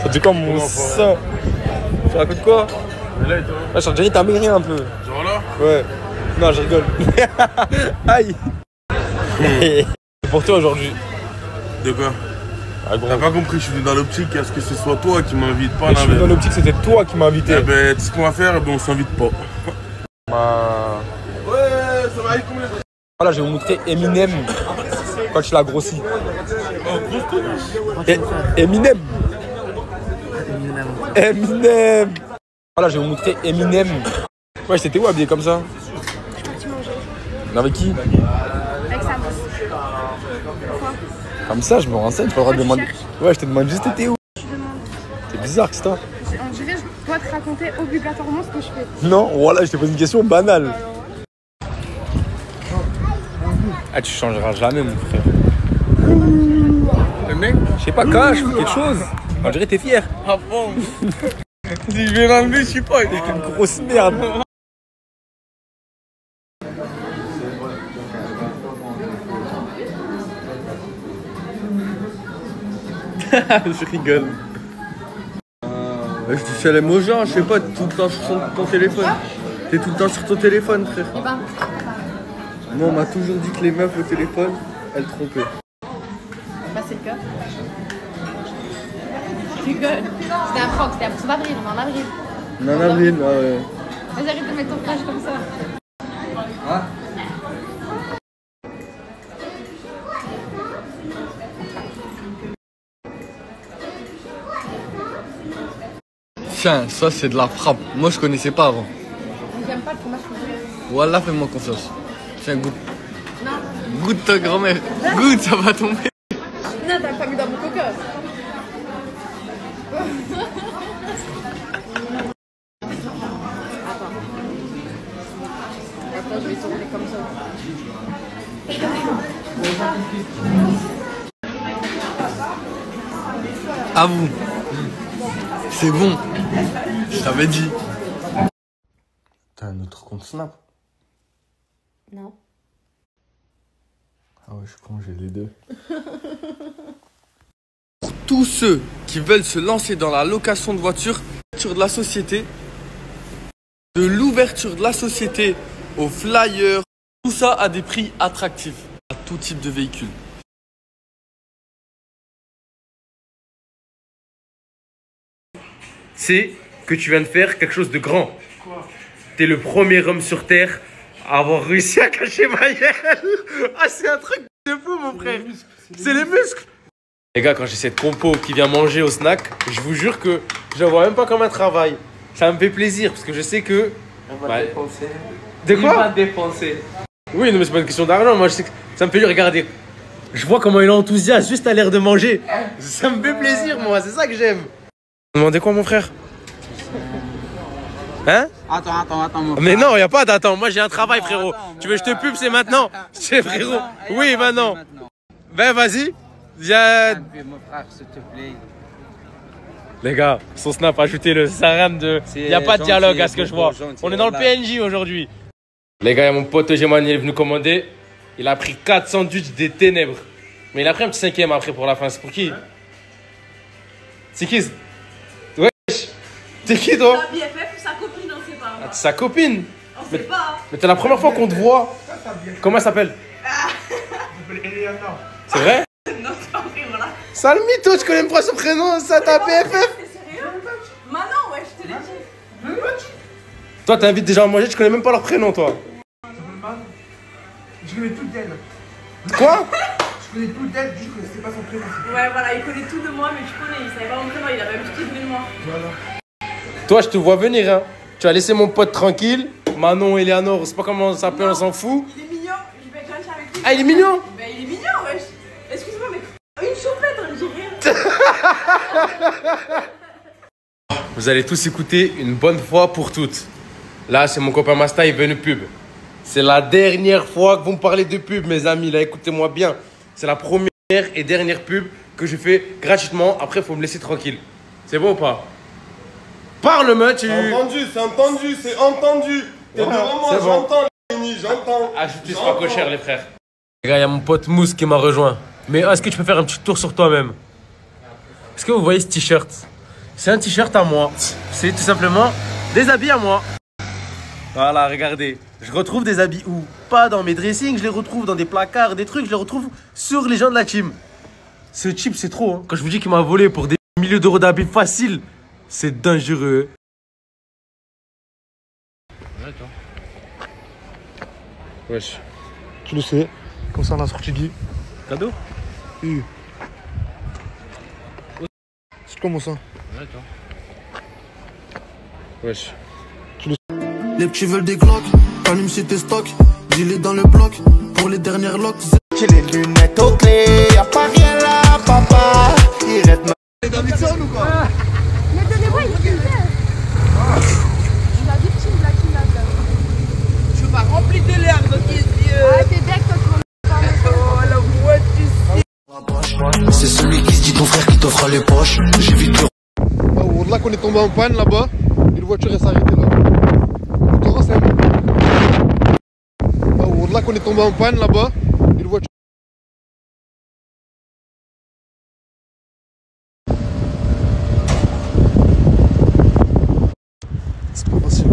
Ça fait comme mon sang. Tu racontes quoi? Ah, je dirais t'as maigri un peu. Genre là? Ouais. Non, je rigole. Aïe. C'est pour toi aujourd'hui. De quoi? Ah, gros. T'as pas compris, je suis venu dans l'optique, est-ce que ce soit toi qui m'invite pas? Mais je suis venu dans l'optique, c'était toi qui m'as invité. Eh ben, tu sais ce qu'on va faire? Eh ben, on s'invite pas. Ouais, ça va aller combien? Voilà, je vais vous montrer Eminem quand tu l'as grossi. Eminem. Voilà, je vais vous montrer Eminem. Ouais, c'était où habillé comme ça? Je suis partie manger. Avec qui? Avec sa bosse. Pourquoi? Comme ça, je me renseigne, tu pas le droit de demander. Ouais, je te demande juste t'étais où? Je demande. C'est bizarre que c'est ça. On dirait que je dois te raconter obligatoirement ce que je fais. Non, voilà, je te pose une question banale. Ah, tu changeras jamais, mon frère. Le mec, je sais pas, cache quelque chose. On dirait que t'es fier. Ah bon? Si je vais l'enlever, je sais pas. T'es une grosse merde. Je rigole. Je dis salam aux gens, je sais pas, tout le temps sur ton téléphone. T'es tout le temps sur ton téléphone, frère. Moi, on m'a toujours dit que les meufs au téléphone, elles trompaient. C'est le cas. Tu rigoles. C'était un prank, c'était en avril, on est en avril. On est en avril, ouais. Vas-y, arrête de mettre ton flash comme ça. Ah. Tiens, ça c'est de la frappe. Moi je connaissais pas avant. J'aime pas le fromage. Voilà, fais-moi confiance. Tiens, goûte. Non. Goûte ta grand-mère. Goûte, ça va tomber. Non, t'as pas mis dans mon coca. Attends, je vais tourner comme ça. À vous. C'est bon. Je t'avais dit. T'as un autre compte Snap? Non. Ah ouais, je suis con, j'ai les deux. Tous ceux qui veulent se lancer dans la location de voitures, de la société, de l'ouverture de la société aux flyers, tout ça à des prix attractifs, à tout type de véhicule. C'est que tu viens de faire quelque chose de grand. T'es le premier homme sur Terre à avoir réussi à cacher ma gueule. Ah, c'est un truc de fou, mon frère. C'est les muscles. Les gars, quand j'ai cette compo qui vient manger au snack, je vous jure que je la vois même pas comme un travail. Ça me fait plaisir parce que je sais que... On va dépenser. De quoi? Il va dépenser. Oui, non, mais c'est pas une question d'argent. Moi, je sais que ça me fait lui regarder. Je vois comment il est enthousiaste juste à l'air de manger. Ça me fait plaisir, moi. C'est ça que j'aime. Vous demandez quoi, mon frère? Hein? Attends, mon frère. Mais non, y a pas d'attends. Moi, j'ai un travail, frérot. Tu veux que je te pub, c'est maintenant? C'est frérot. Oui, maintenant. Ben, vas-y. Viens. Mon frère, s'il te plaît. Les gars, son snap, ajoutez-le. Ça rame de... Y a pas de dialogue à ce que je vois. On est dans le PNJ aujourd'hui. Les gars, y a mon pote Gemani, il est venu commander. Il a pris 4 sandwichs des ténèbres. Mais il a pris un petit 5e après pour la fin. C'est pour qui? C'est qui? Wesh. T'es qui, toi? Sa BFF ou sa copine, on sait pas. Ah, sa copine? On sait pas. Mais t'es la première fois qu'on te voit. Comment elle s'appelle? C'est vrai? Non, c'est pas vrai, voilà. Sale mytho, tu connais même pas son prénom, ça ta BFF? T'es sérieux? Manon, ouais, je te l'ai dit. Toi, t'invites des gens à manger, tu connais même pas leur prénom, toi. Je connais tout d'elle. Quoi? Je connais tout d'elle, je connaissais pas son prénom. Ouais, voilà, il connaît tout de moi, mais tu connais, il savait pas mon prénom, il avait même tout de moi. Voilà. Toi, je te vois venir, hein. Tu as laissé mon pote tranquille. Manon, Eleanor, c'est pas comment ça s'appelle, on s'en fout. Il est mignon, je vais être gentil avec lui. Ah, il est mignon? Ben, il est mignon, wesh. Excuse-moi, mais une choupette, on dirait rien. Vous allez tous écouter une bonne fois pour toutes. Là, c'est mon copain Masta, il veut une pub. C'est la dernière fois que vous me parlez de pub, mes amis. Là, écoutez-moi bien. C'est la première et dernière pub que je fais gratuitement. Après, il faut me laisser tranquille. C'est bon ou pas? Parle-moi, tu... C'est entendu, c'est entendu, c'est entendu. T'es devant moi, j'entends, Léni, j'entends. Ajoutez ce pas cher, les frères. Les gars, il y a mon pote Mousse qui m'a rejoint. Mais est-ce que tu peux faire un petit tour sur toi-même? Est-ce que vous voyez ce t-shirt? C'est un t-shirt à moi. C'est tout simplement des habits à moi. Voilà, regardez. Je retrouve des habits où? Pas dans mes dressings, je les retrouve dans des placards, des trucs, je les retrouve sur les gens de la team. Ce type, c'est trop. Hein. Quand je vous dis qu'il m'a volé pour des milliers d'euros d'habits faciles, c'est dangereux. Ouais, toi. Wesh. Tu le sais, comme ça on a sorti Guy. Cadeau? Oui. C'est comment ça? Ouais, toi. Wesh. Les petits veulent des glocks, t'allumes chez tes stocks, dis-les dans le bloc, pour les dernières locks. J'ai les lunettes au clé, y'a pas rien là, papa. Il reste ma... T'es Davidson ou quoi? Mais donnez-moi une petite Il a des petits là qui là. Tu vas remplir de l'air dans tes yeux. Ah, t'es bête quand tu m'en parles. Oh, la voix du ciel. C'est celui qui se dit ton frère qui t'offre les poches. J'évite le... Oh, là qu'on est tombé en panne là-bas, une voiture est s'arrêtée là. Le Toro c'est un... Oh, là qu'on est tombé en panne là-bas, une voiture... C'est pas facile.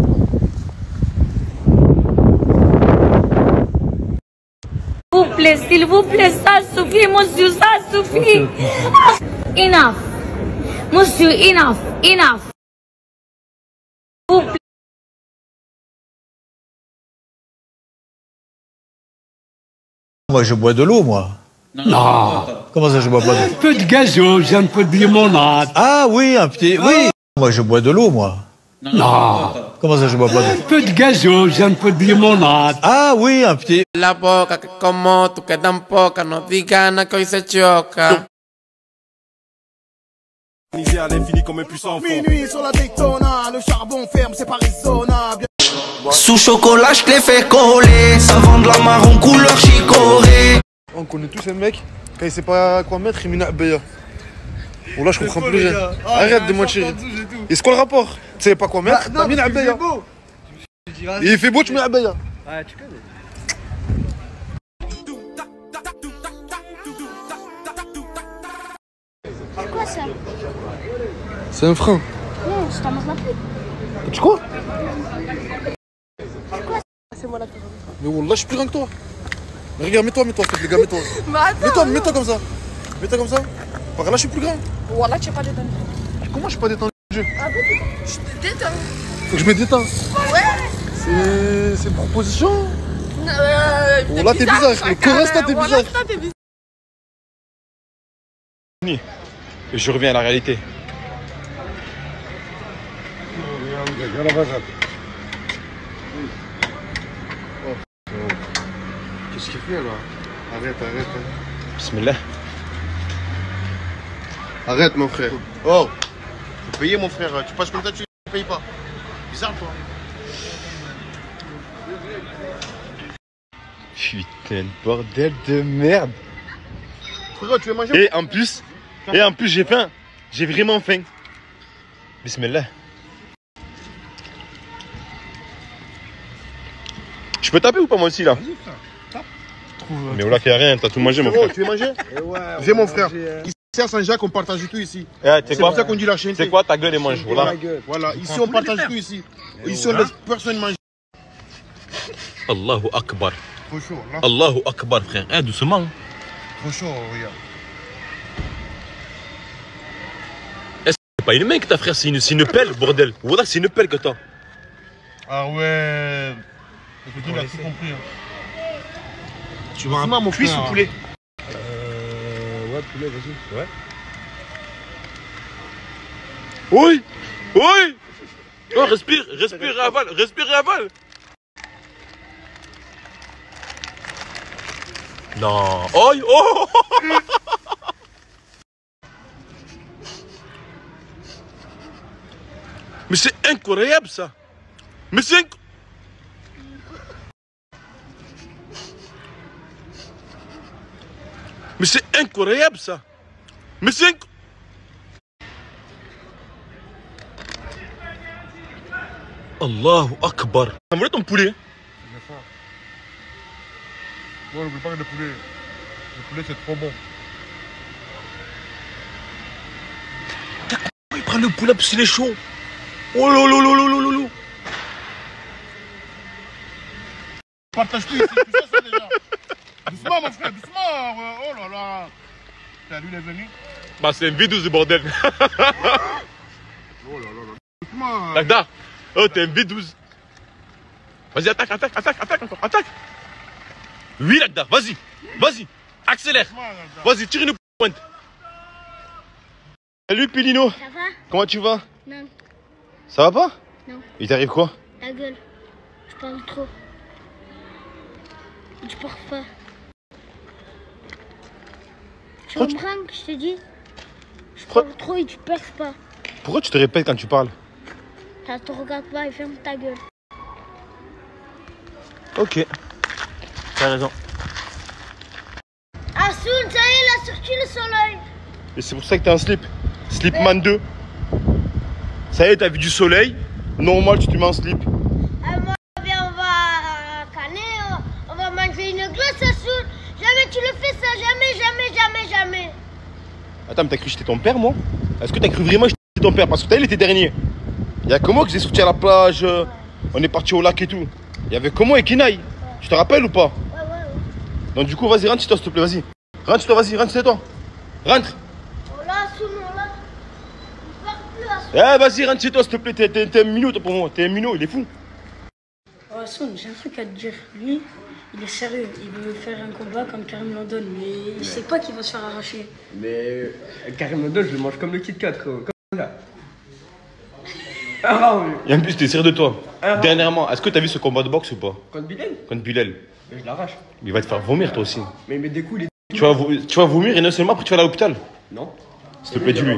ça suffit, monsieur, ça suffit. Enough. Monsieur, enough. S'il vous plaît. Moi, je bois de l'eau, moi. Non. Comment ça, je bois pas d'eau? Un peu de gazeuse, un peu de limonade. Ah oui, un petit... Oui. Moi, je bois de l'eau, moi. Non. Comment ça, je bois pas d'eau? Un peu de gazeuse, un peu de limonade. Ah oui, un petit... La boca que como tú que tampoco no digan que hoy se choca. À l'infini comme un puissant fond. Minuit sur la Daytona, le charbon ferme, c'est pas raisonnable. Sous chocolat, je te l'ai fait coller. Ça vend de la marron couleur chicorée. On connaît tous un mec, quand il sait pas quoi mettre, il met une abaya. Bon là je comprends plus rien. Arrête de mentir. Est-ce qu'on le rapport? Tu sais pas quoi mettre, t'as mis une abaya. Et il fait beau, tu mets une abaya. Ouais, tu connais. C'est quoi ça? C'est un frein. Non, c'est ta marque la plus. Tu quoi? C'est quoi? C'est moi la plus. Mais wallah, je suis plus grand que toi. Mais regarde, mets-toi, les gars, mets-toi. Mets-toi comme ça. Mets-toi comme ça. Par là, je suis plus grand. Wallah, tu es pas détendu. Comment je suis pas détendu? Ah bon, je te détends. Faut que je me détends. Ouais. C'est une proposition. Wallah, t'es bizarre. Le Coresta, t'es bizarre. Et je reviens à la réalité. Qu'est-ce qu'il fait là? Arrête. Bismillah. Arrête mon frère. Oh, faut payer mon frère. Tu passes comme ça, tu payes pas. Bizarre toi. Putain, bordel de merde. Frérot, tu veux manger? Et en plus, j'ai faim. J'ai vraiment faim. Bismillah. Je peux taper ou pas moi aussi là? Vas-y frère, tape. Mais voilà qu'il n'y a rien, t'as tout mangé mon frère. Tu veux manger? Viens mon frère. Ici à Saint-Jacques, on partage tout ici. C'est pour ça qu'on dit la chaîne. C'est quoi ta gueule et mange? Voilà, ici on partage tout ici. Ici on laisse personne manger. Allahu Akbar. Trop chaud là. Allahu Akbar frère, doucement. Trop chaud, regarde. Est-ce que c'est pas une main que t'as frère? C'est une pelle, bordel. Voilà, c'est une pelle que t'as. Ah ouais. Il a tout compris. Tu vas un cuisse ou poulet? Ouais, poulet, vas-y. Ouais. Oui. Oh, respire et avale. Non. Oh. Mais c'est incroyable ça. Mais c'est incroyable ça. Allahu Akbar. Ça me ton poulet. Ouais, n'oublie pas le poulet. Le poulet c'est trop bon. Il prend le poulet parce qu'il est chaud. Oh lolo. Partage tout ici, tu sais ça déjà. Doucement mon frère, doucement. Oh là là. T'as lui il est venu? Bah c'est un V12 de bordel. Oh là. Doucement. Lagda. Oh t'es un V12. Vas-y attaque. Oui Lagda, vas-y. Accélère. Vas-y, tire une pointe. Salut Pilino. Ça va? Comment tu vas? Non. Ça va pas? Non. Il t'arrive quoi? Ta gueule. Je parle trop. Tu pars pas. Tu comprends que je te dis? Je parle trop et tu perds pas. Pourquoi tu te répètes quand tu parles? Ça te regarde pas et ferme ta gueule. Ok. T'as raison. Assoun, ça y est, il a sorti le soleil. Et c'est pour ça que t'es en slip. Slipman 2. Ça y est, t'as vu du soleil. Normal, tu te mets en slip. Moi, viens, on va canner, on va manger une glace, Assoun. Jamais tu le fais ça, jamais. Attends, mais t'as cru que j'étais ton père, moi? Est-ce que t'as cru vraiment que j'étais ton père? Parce que t'as vu l'été dernier. Il y a comment que j'ai sorti à la plage, on est parti au lac et tout. Il y avait comment et Kinaï. Tu te rappelles ou pas? Ouais. Donc du coup, vas-y, rentre chez toi, s'il te plaît, vas-y. Rentre chez toi, vas-y, rentre chez toi. Rentre. Oh là, Soun, oh là. Il part plus à Eh, vas-y, rentre chez toi, s'il te plaît. T'es un minot, toi, pour moi. T'es un minot, il est fou. Oh, Soun, j'ai un truc à te dire. Lui, il est sérieux. Il veut faire un combat comme Karim London, mais il sait pas qu'il va se faire arracher. Mais Karim London, je le mange comme le Kit Kat, comme ça. Et en plus, t'es sérieux de toi. Dernièrement, est-ce que t'as vu ce combat de boxe ou pas? Contre Bilal? Contre Bilal. Mais je l'arrache. Il va te faire vomir, toi aussi. Mais des coups, il est... Tu vas vomir et non seulement après tu vas à l'hôpital. Non. S'il te plaît, dis-lui.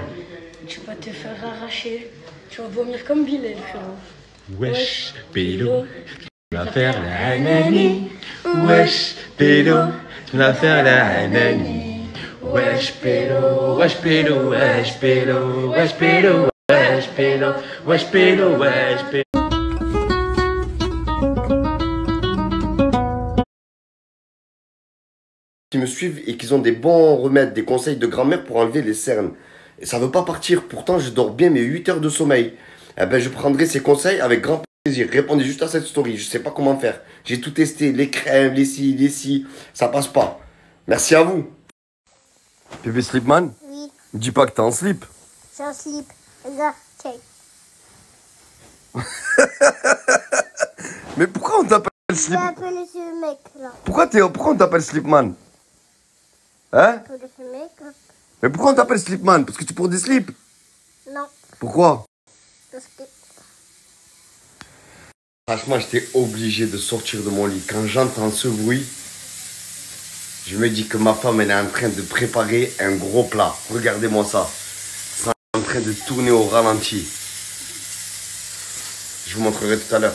Tu vas te faire arracher. Tu vas vomir comme Bilal, frérot. Wesh, pélo. Tu vas faire la hanani. Wesh, pélo. Tu vas faire la hanani. Wesh, pélo. Wesh, pélo. Wesh, pélo. Wesh, pélo. Wesh, pélo. Wesh, pélo. Wesh, pélo. Qui me suivent et qui ont des bons remèdes, des conseils de grand-mère pour enlever les cernes. Et ça veut pas partir, pourtant je dors bien mes 8 heures de sommeil. Eh ben je prendrai ces conseils avec grand plaisir. Répondez juste à cette story, je sais pas comment faire. J'ai tout testé, les crèmes, les ci, ça passe pas. Merci à vous. Bébé Slipman? Oui. Dis pas que t'es en slip. C'est un slip. Regarde, check. Mais pourquoi on t'appelle Slip? J'ai appelé ce mec là. Pourquoi on t'appelle Slipman? Hein? J'ai appelé ce mec là. Mais pourquoi on t'appelle Slipman? Parce que tu portes des slips? Non. Pourquoi? Parce que... Franchement, j'étais obligé de sortir de mon lit. Quand j'entends ce bruit, je me dis que ma femme, elle est en train de préparer un gros plat. Regardez-moi ça. C'est en train de tourner au ralenti. Je vous montrerai tout à l'heure.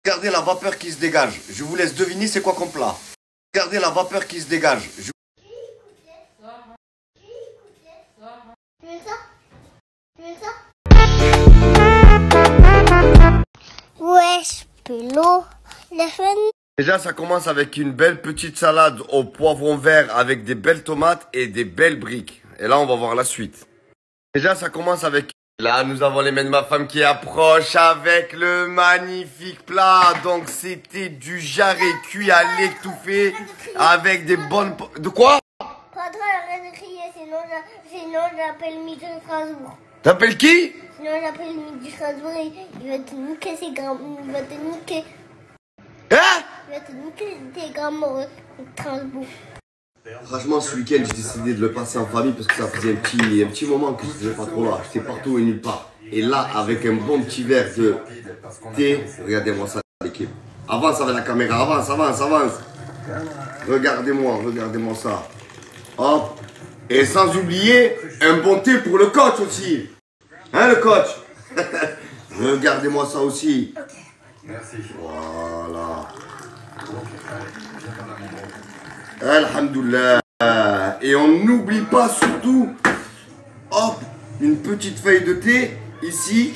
Regardez la vapeur qui se dégage. Je vous laisse deviner c'est quoi comme plat. Regardez la vapeur qui se dégage. Tu veux ça? Tu veux ça? Wesh, pélo. La fin. Déjà, ça commence avec une belle petite salade au poivron vert avec des belles tomates et des belles briques. Et là, on va voir la suite. Déjà, ça commence avec... Là, nous avons les mains de ma femme qui approchent avec le magnifique plat. Donc, c'était du jarret cuit à l'étouffée avec des bonnes... De quoi? Pas trop, arrête de crier, sinon j'appelle Midi Strasbourg. T'appelles qui? Sinon j'appelle Midi Strasbourg et il va te niquer ses grands... Il va te niquer... Hein? Il va te niquer tes grands mots de Strasbourg. Franchement, ce week-end, j'ai décidé de le passer en famille parce que ça faisait un petit moment que je faisais pas trop là. J'étais partout et nulle part. Et là, avec un bon petit verre de thé, regardez-moi ça, l'équipe. Avance avec la caméra, avance, avance, avance. Regardez-moi ça. Hop. Et sans oublier, un bon thé pour le coach aussi. Hein, le coach? Regardez-moi ça aussi. Merci. Voilà. Alhamdoulilah. Et on n'oublie pas surtout, hop, une petite feuille de thé, ici,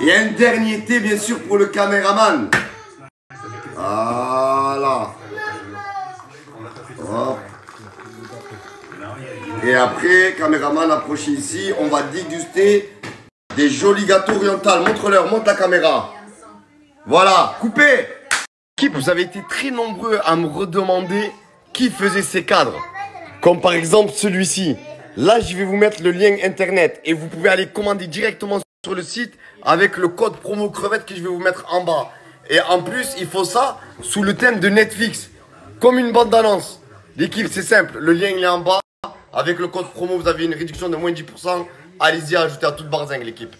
et un dernier thé bien sûr pour le caméraman. Voilà. Hop. Et après, caméraman, approchez ici, on va déguster des jolis gâteaux orientaux. Montre-leur, monte la caméra. Voilà, coupez. Vous avez été très nombreux à me redemander qui faisait ces cadres. Comme par exemple celui-ci. Là, je vais vous mettre le lien internet et vous pouvez aller commander directement sur le site avec le code promo crevette que je vais vous mettre en bas. Et en plus, il faut ça sous le thème de Netflix. Comme une bande d'annonce. L'équipe, c'est simple. Le lien, il est en bas. Avec le code promo, vous avez une réduction de moins de 10%. Allez-y, ajoutez à toute barzingue, l'équipe.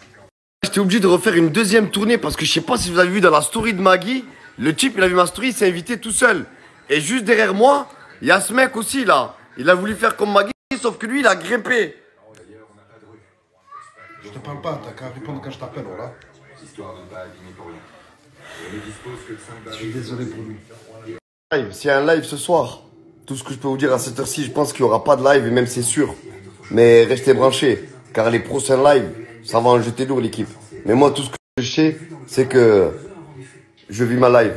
J'étais obligé de refaire une deuxième tournée parce que je sais pas si vous avez vu dans la story de Maggie. Le type, il a vu ma story, il s'est invité tout seul. Et juste derrière moi, il y a ce mec aussi là. Il a voulu faire comme Maggie, sauf que lui, il a grimpé. Je te parle pas, t'as qu'à répondre quand je t'appelle, voilà. Je suis désolé pour lui. S'il y a un live ce soir, tout ce que je peux vous dire à cette heure-ci, je pense qu'il n'y aura pas de live, et même c'est sûr. Mais restez branchés, car les prochains lives, ça va en jeter lourd l'équipe. Mais moi, tout ce que je sais, c'est que je vis ma live.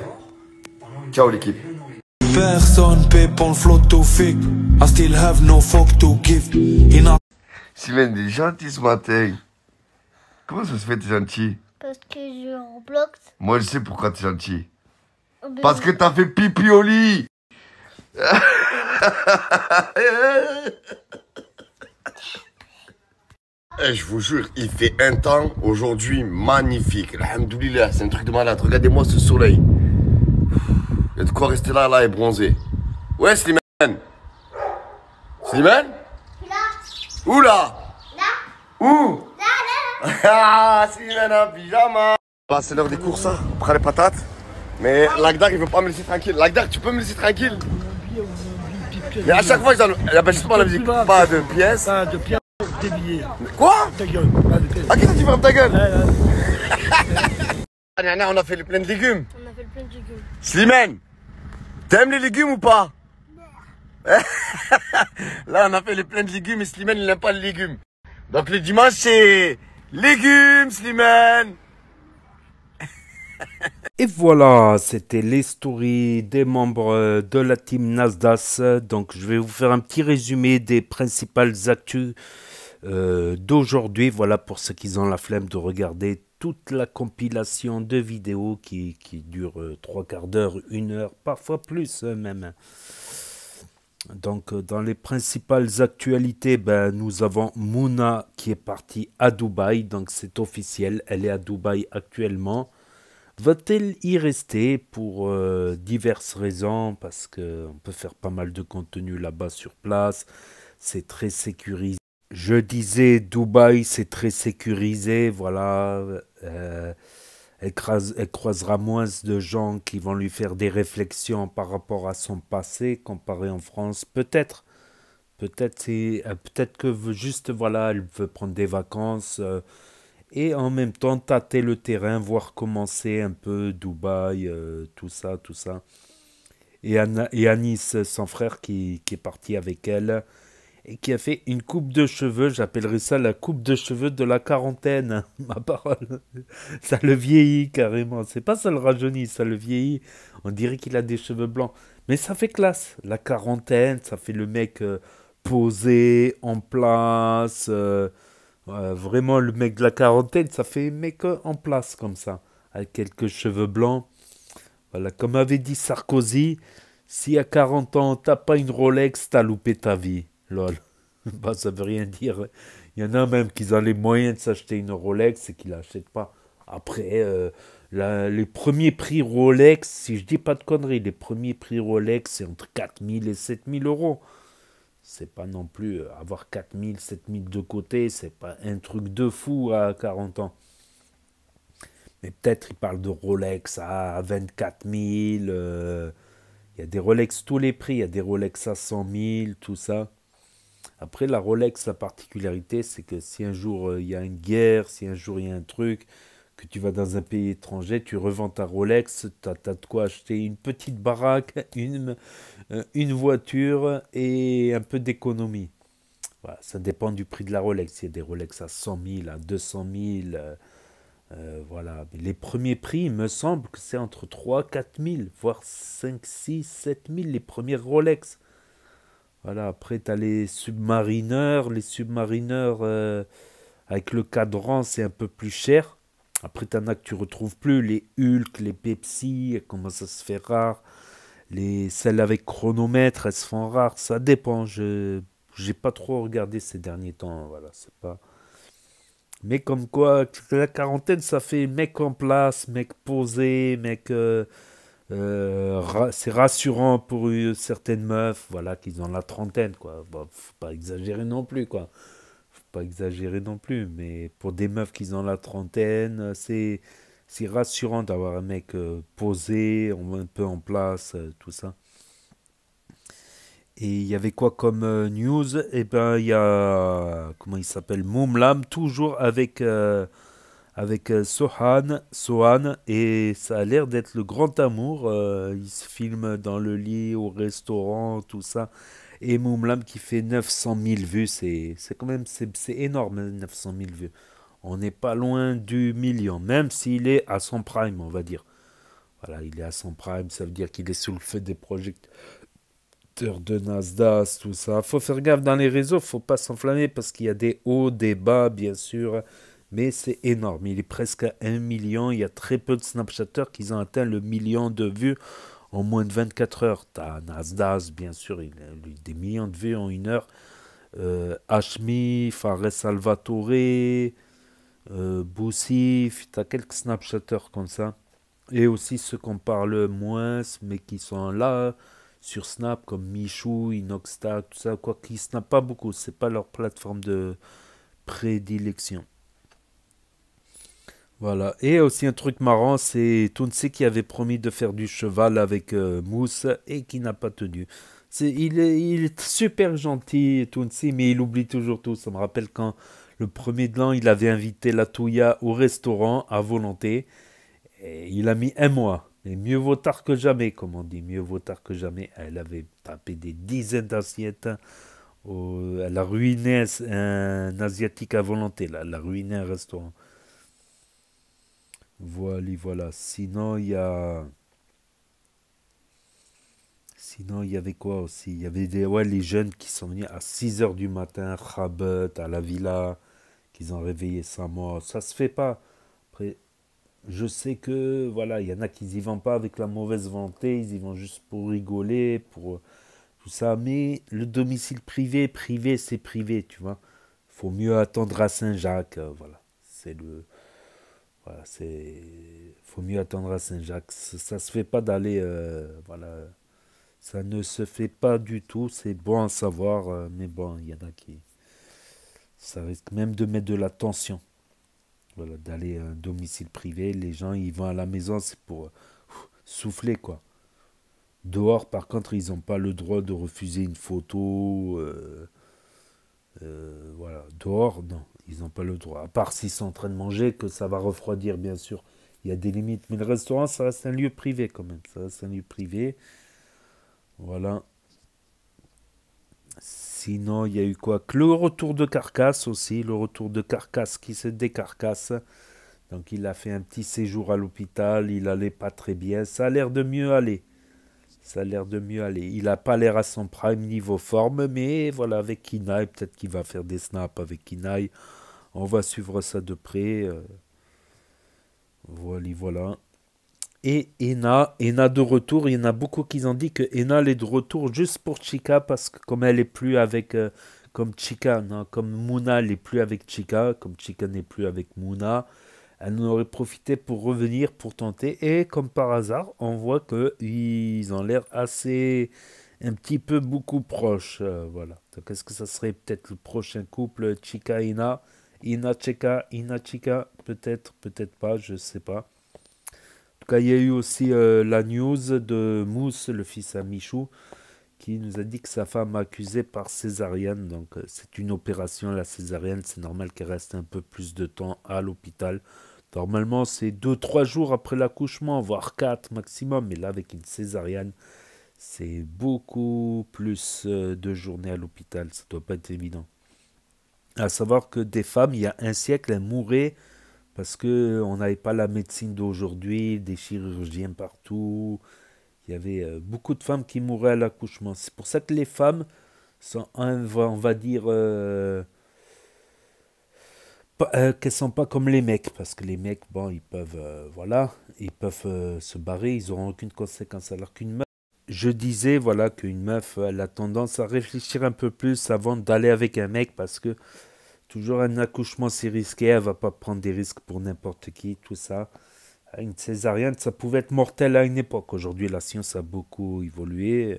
Ciao l'équipe. Personne paie pour le flow to fake. I still have no fuck to give. Sylvain, t'es gentil ce matin. Comment ça se fait, t'es gentil? Parce que je Roblox. Moi, je sais pourquoi t'es gentil. Parce que t'as fait pipi au lit. Eh, je vous jure, il fait un temps aujourd'hui magnifique. Alhamdoulilah, c'est un truc de malade. Regardez-moi ce soleil. Il y a de quoi rester là et bronzer. Ouais, Slimane. Slimane? Où là? Où? Ah, Slimane en pyjama. Là, c'est l'heure des courses, hein. On prend les patates. Mais Lagdar, il veut pas me laisser tranquille. Lagdar, tu peux me laisser tranquille? Mais à chaque fois, il y a justement la musique. Pas de pièces. Pas de pièces, des billets. Quoi? Ta gueule, pas de pièces. Ah, qu'est-ce que tu fermes ta gueule? On a fait le plein de légumes. On a fait le plein de légumes. Slimane, t'aimes les légumes ou pas? Là, on a fait le plein de légumes et Slimane, il n'aime pas les légumes. Donc, le dimanche, c'est légumes, Slimane. Et voilà, c'était les stories des membres de la team Nasdas. Donc je vais vous faire un petit résumé des principales actus d'aujourd'hui. Voilà, pour ceux qui ont la flemme de regarder toute la compilation de vidéos qui dure 3/4 d'heure, 1 heure, parfois plus même. Donc dans les principales actualités, nous avons Mouna qui est partie à Dubaï. Donc c'est officiel, elle est à Dubaï actuellement. Va-t-elle y rester pour diverses raisons? Parce qu'on peut faire pas mal de contenu là-bas sur place. C'est très sécurisé. Je disais, Dubaï, c'est très sécurisé. Voilà. Elle croisera moins de gens qui vont lui faire des réflexions par rapport à son passé comparé en France. Peut-être. Peut-être que juste, voilà, elle veut prendre des vacances. Et en même temps, tâter le terrain, voir commencer un peu Dubaï, tout ça, tout ça. Et Anis, son frère, qui est parti avec elle, et qui a fait une coupe de cheveux, j'appellerais ça la coupe de cheveux de la quarantaine, ma parole. Ça le vieillit carrément, c'est pas ça le rajeunit, ça le vieillit. On dirait qu'il a des cheveux blancs. Mais ça fait classe, la quarantaine, ça fait le mec posé, en place... vraiment, le mec de la quarantaine, ça fait mec en place comme ça, avec quelques cheveux blancs. Voilà, comme avait dit Sarkozy, si à 40 ans, t'as pas une Rolex, t'as loupé ta vie. Lol. Bah, ça veut rien dire. Il y en a même qui ont les moyens de s'acheter une Rolex et qui l'achètent pas. Après, les premiers prix Rolex, si je dis pas de conneries, les premiers prix Rolex, c'est entre 4000 et 7000 euros. C'est pas non plus avoir 4000, 7000 de côté, c'est pas un truc de fou à 40 ans. Mais peut-être il parle de Rolex à 24 000. Il y a des Rolex tous les prix, il y a des Rolex à 100 000, tout ça. Après, la Rolex, sa particularité, c'est que si un jour il y a une guerre, si un jour il y a un truc, que tu vas dans un pays étranger, tu revends ta Rolex, tu as de quoi acheter une petite baraque, une voiture et un peu d'économie. Voilà, ça dépend du prix de la Rolex. Il y a des Rolex à 100 000, à 200 000. Voilà. Mais les premiers prix, il me semble que c'est entre 3 4 000, voire 5, 6, 7 000, les premières Rolex. Voilà, après, tu as les submarineurs. Les submarineurs, avec le cadran, c'est un peu plus cher. Après, t'en as que tu retrouves plus, les Hulk, les Pepsi, comment ça se fait rare. Celles avec chronomètre, elles se font rares, ça dépend. J'ai pas trop regardé ces derniers temps, voilà, c'est pas... Mais comme quoi, la quarantaine, ça fait mec en place, mec posé, mec... c'est rassurant pour certaines meufs, voilà, qu'ils ont la trentaine, quoi. Bon, faut pas exagérer non plus, quoi. Pas exagérer non plus, mais pour des meufs qui ont la trentaine, c'est rassurant d'avoir un mec posé, un peu en place, tout ça. Et il y avait quoi comme news? Eh ben, il y a, comment il s'appelle, Moumlam, toujours avec Sohan, et ça a l'air d'être le grand amour. Il se filme dans le lit, au restaurant, tout ça. Et Moumlam qui fait 900 000 vues, c'est quand même c'est énorme, 900 000 vues. On n'est pas loin du million, même s'il est à son prime, on va dire. Voilà, il est à son prime, ça veut dire qu'il est sous le feu des projecteurs de Nasdaq, tout ça. Faut faire gaffe dans les réseaux, faut pas s'enflammer parce qu'il y a des hauts, des bas, bien sûr. Mais c'est énorme, il est presque à 1 million. Il y a très peu de Snapchatters qui ont atteint le million de vues en moins de 24 heures. Tu as Nasdaq, bien sûr, il a eu des millions de vues en 1 heure. Hashmi, Fares Salvatore, Boussif, tu as quelques Snapchatters comme ça. Et aussi ceux qu'on parle moins, mais qui sont là sur Snap, comme Michou, Inoxta, tout ça, quoi, qui snap pas beaucoup. C'est pas leur plateforme de prédilection. Voilà. Et aussi un truc marrant, c'est Tounsi qui avait promis de faire du cheval avec Mousse et qui n'a pas tenu. Il est super gentil, Tounsi, mais il oublie toujours tout. Ça me rappelle quand le premier de l'an, il avait invité la Touya au restaurant à volonté. Et il a mis 1 mois. Mais mieux vaut tard que jamais, comme on dit. Mieux vaut tard que jamais. Elle avait tapé des dizaines d'assiettes. Elle a ruiné un Asiatique à volonté. Là. Elle a ruiné un restaurant. Voilà. Sinon, il y a... Sinon, il y avait quoi aussi? Il y avait les jeunes qui sont venus à 6 heures du matin, Rabat, à la villa, qu'ils ont réveillé sa mort. Ça se fait pas. Après, je sais que, voilà, il y en a qui n'y vont pas avec la mauvaise volonté, ils y vont juste pour rigoler, pour tout ça. Mais le domicile privé, c'est privé, tu vois. Faut mieux attendre à Saint-Jacques, voilà. Faut mieux attendre à Saint-Jacques. Ça se fait pas d'aller, voilà. Ça ne se fait pas du tout, c'est bon à savoir, mais bon, il y en a qui... Ça risque même de mettre de la tension. Voilà, d'aller à un domicile privé, les gens, ils vont à la maison, c'est pour souffler, quoi. Dehors, par contre, ils n'ont pas le droit de refuser une photo. Voilà, dehors, non, ils n'ont pas le droit. À part s'ils sont en train de manger, que ça va refroidir, bien sûr. Il y a des limites. Mais le restaurant, ça reste un lieu privé, quand même. Ça reste un lieu privé. Voilà. Sinon, il y a eu quoi? Le retour de Carcasse aussi. Le retour de Carcasse qui se décarcasse. Donc, il a fait un petit séjour à l'hôpital. Il allait pas très bien. Ça a l'air de mieux aller. Il n'a pas l'air à son prime niveau forme. Mais voilà, avec Kinaï, peut-être qu'il va faire des snaps avec Kinaï. On va suivre ça de près. Voilà. Et Ena de retour, il y en a beaucoup qui ont dit que Ena elle est de retour juste pour Chika parce que comme elle est plus avec comme Chika, non, comme Mouna elle est plus avec Chika, comme Chika n'est plus avec Mouna, elle en aurait profité pour revenir pour tenter et comme par hasard on voit que ils ont l'air assez un petit peu beaucoup proches, voilà. Donc est-ce que ça serait peut-être le prochain couple Chika Ena, Ena Chika, peut-être pas, je sais pas. Il y a eu aussi la news de Mousse, le fils à Michou, qui nous a dit que sa femme est accusée par césarienne. Donc c'est une opération, la césarienne, c'est normal qu'elle reste un peu plus de temps à l'hôpital. Normalement, c'est 2-3 jours après l'accouchement, voire 4 maximum. Mais là, avec une césarienne, c'est beaucoup plus de journées à l'hôpital. Ça ne doit pas être évident. À savoir que des femmes, il y a un siècle, elles mouraient parce qu'on n'avait pas la médecine d'aujourd'hui, des chirurgiens partout. Il y avait beaucoup de femmes qui mouraient à l'accouchement. C'est pour ça que les femmes sont, on va dire, qu'elles ne sont pas comme les mecs. Parce que les mecs, bon, ils peuvent, ils peuvent se barrer, ils n'auront aucune conséquence. Alors qu'une meuf, je disais, voilà, qu'une meuf, elle a tendance à réfléchir un peu plus avant d'aller avec un mec parce que toujours un accouchement, c'est risqué, elle va pas prendre des risques pour n'importe qui, tout ça. Une césarienne, ça pouvait être mortel à une époque. Aujourd'hui, la science a beaucoup évolué,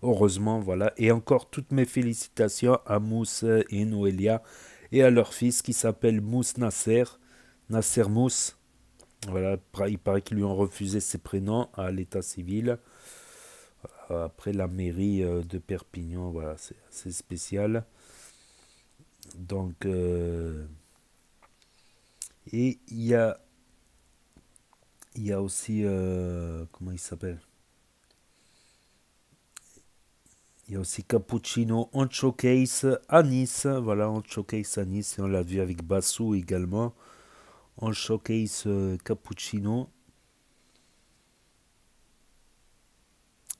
heureusement, voilà. Et encore, toutes mes félicitations à Mousse et Noélia et à leur fils qui s'appelle Mousse Nasser Mousse. Voilà, il paraît qu'ils lui ont refusé ses prénoms à l'état civil. Après la mairie de Perpignan, voilà, c'est assez spécial. Donc, et il y a aussi, comment il s'appelle? Il y a aussi Cappuccino on showcase à Nice, voilà, on showcase à Nice, et on l'a vu avec Bassou également, on showcase Cappuccino.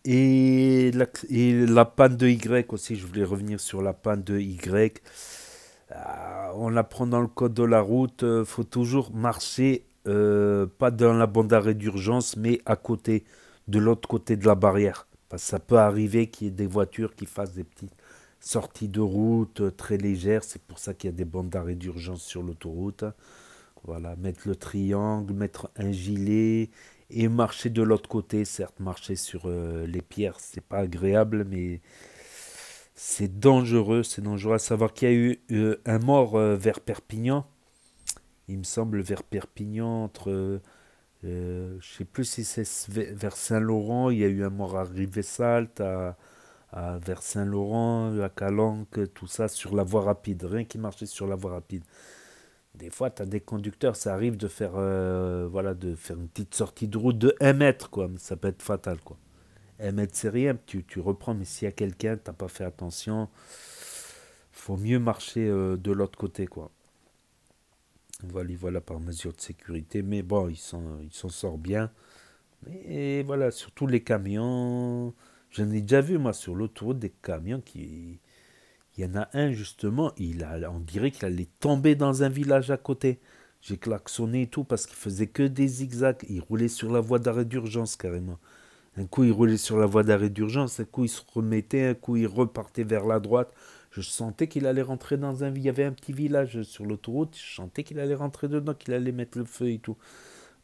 Et la panne de Y aussi, je voulais revenir sur la panne de Y. On l'apprend dans le code de la route, faut toujours marcher, pas dans la bande d'arrêt d'urgence, mais à côté. de l'autre côté de la barrière. Parce que ça peut arriver qu'il y ait des voitures qui fassent des petites sorties de route très légères. C'est pour ça qu'il y a des bandes d'arrêt d'urgence sur l'autoroute. Voilà, mettre le triangle, mettre un gilet et marcher de l'autre côté. Certes, marcher sur les pierres, c'est pas agréable, mais c'est dangereux. C'est dangereux. À savoir qu'il y a eu un mort vers Perpignan. Il me semble vers Perpignan, entre... je sais plus si c'est vers Saint-Laurent. Il y a eu un mort à Rivesaltes, vers Saint-Laurent, à Calanque, tout ça, sur la voie rapide. Rien qui marchait sur la voie rapide. Des fois, tu as des conducteurs, ça arrive de faire, voilà, de faire une petite sortie de route de 1 mètre, quoi. Mais ça peut être fatal, quoi. 1 mètre, c'est rien, tu reprends, mais s'il y a quelqu'un, tu n'as pas fait attention, faut mieux marcher de l'autre côté, quoi. Voilà, par mesure de sécurité. Mais bon, il s'en sort bien. Mais voilà, surtout les camions. J'en ai déjà vu, moi, sur l'autoroute, des camions qui... Il y en a un, justement, on dirait qu'il allait tomber dans un village à côté. J'ai klaxonné et tout parce qu'il faisait que des zigzags. Il roulait sur la voie d'arrêt d'urgence, carrément. Un coup, il roulait sur la voie d'arrêt d'urgence. Un coup, il se remettait. Un coup, il repartait vers la droite. Je sentais qu'il allait rentrer dans un... Il y avait un petit village sur l'autoroute. Je sentais qu'il allait rentrer dedans, qu'il allait mettre le feu et tout.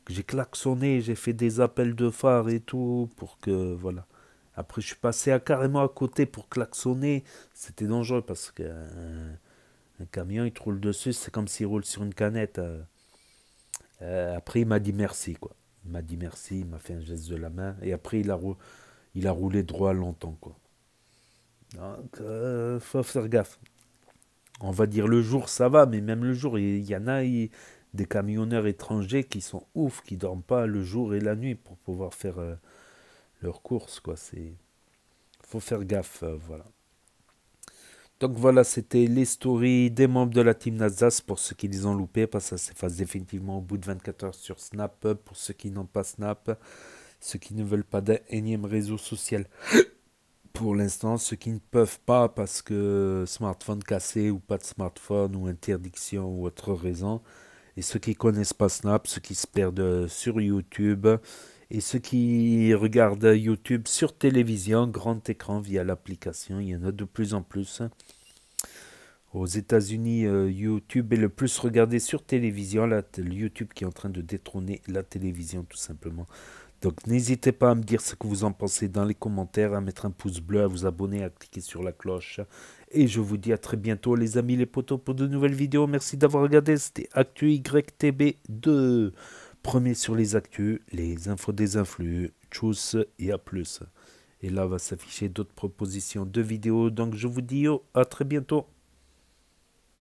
J'ai klaxonné, j'ai fait des appels de phare et tout pour que... Voilà. Après, je suis passé carrément à côté pour klaxonner. C'était dangereux parce qu'un camion, il te roule dessus. C'est comme s'il roule sur une canette. Après, il m'a dit merci, quoi. Il m'a dit merci, il m'a fait un geste de la main. Et après, il a roulé droit longtemps, quoi. Donc, faut faire gaffe. On va dire le jour, ça va, mais même le jour, il y en a des camionneurs étrangers qui sont ouf, qui dorment pas le jour et la nuit pour pouvoir faire leurs courses, quoi. Faut faire gaffe, voilà. Donc voilà, c'était les stories des membres de la team Nasdaq pour ceux qui les ont loupés, parce que ça s'efface définitivement au bout de 24 heures sur Snap, pour ceux qui n'ont pas Snap, ceux qui ne veulent pas d'un énième réseau social. Pour l'instant, ceux qui ne peuvent pas parce que smartphone cassé ou pas de smartphone ou interdiction ou autre raison, et ceux qui connaissent pas Snap, ceux qui se perdent sur YouTube, et ceux qui regardent YouTube sur télévision, grand écran via l'application, il y en a de plus en plus. Aux États-Unis, YouTube est le plus regardé sur télévision, YouTube qui est en train de détrôner la télévision tout simplement. Donc n'hésitez pas à me dire ce que vous en pensez dans les commentaires, à mettre un pouce bleu, à vous abonner, à cliquer sur la cloche. Et je vous dis à très bientôt les amis, les potos, pour de nouvelles vidéos. Merci d'avoir regardé, c'était Actu YTB2. Premier sur les actus, les infos des influx. Tchuss et à plus. Et là va s'afficher d'autres propositions de vidéos. Donc je vous dis à très bientôt.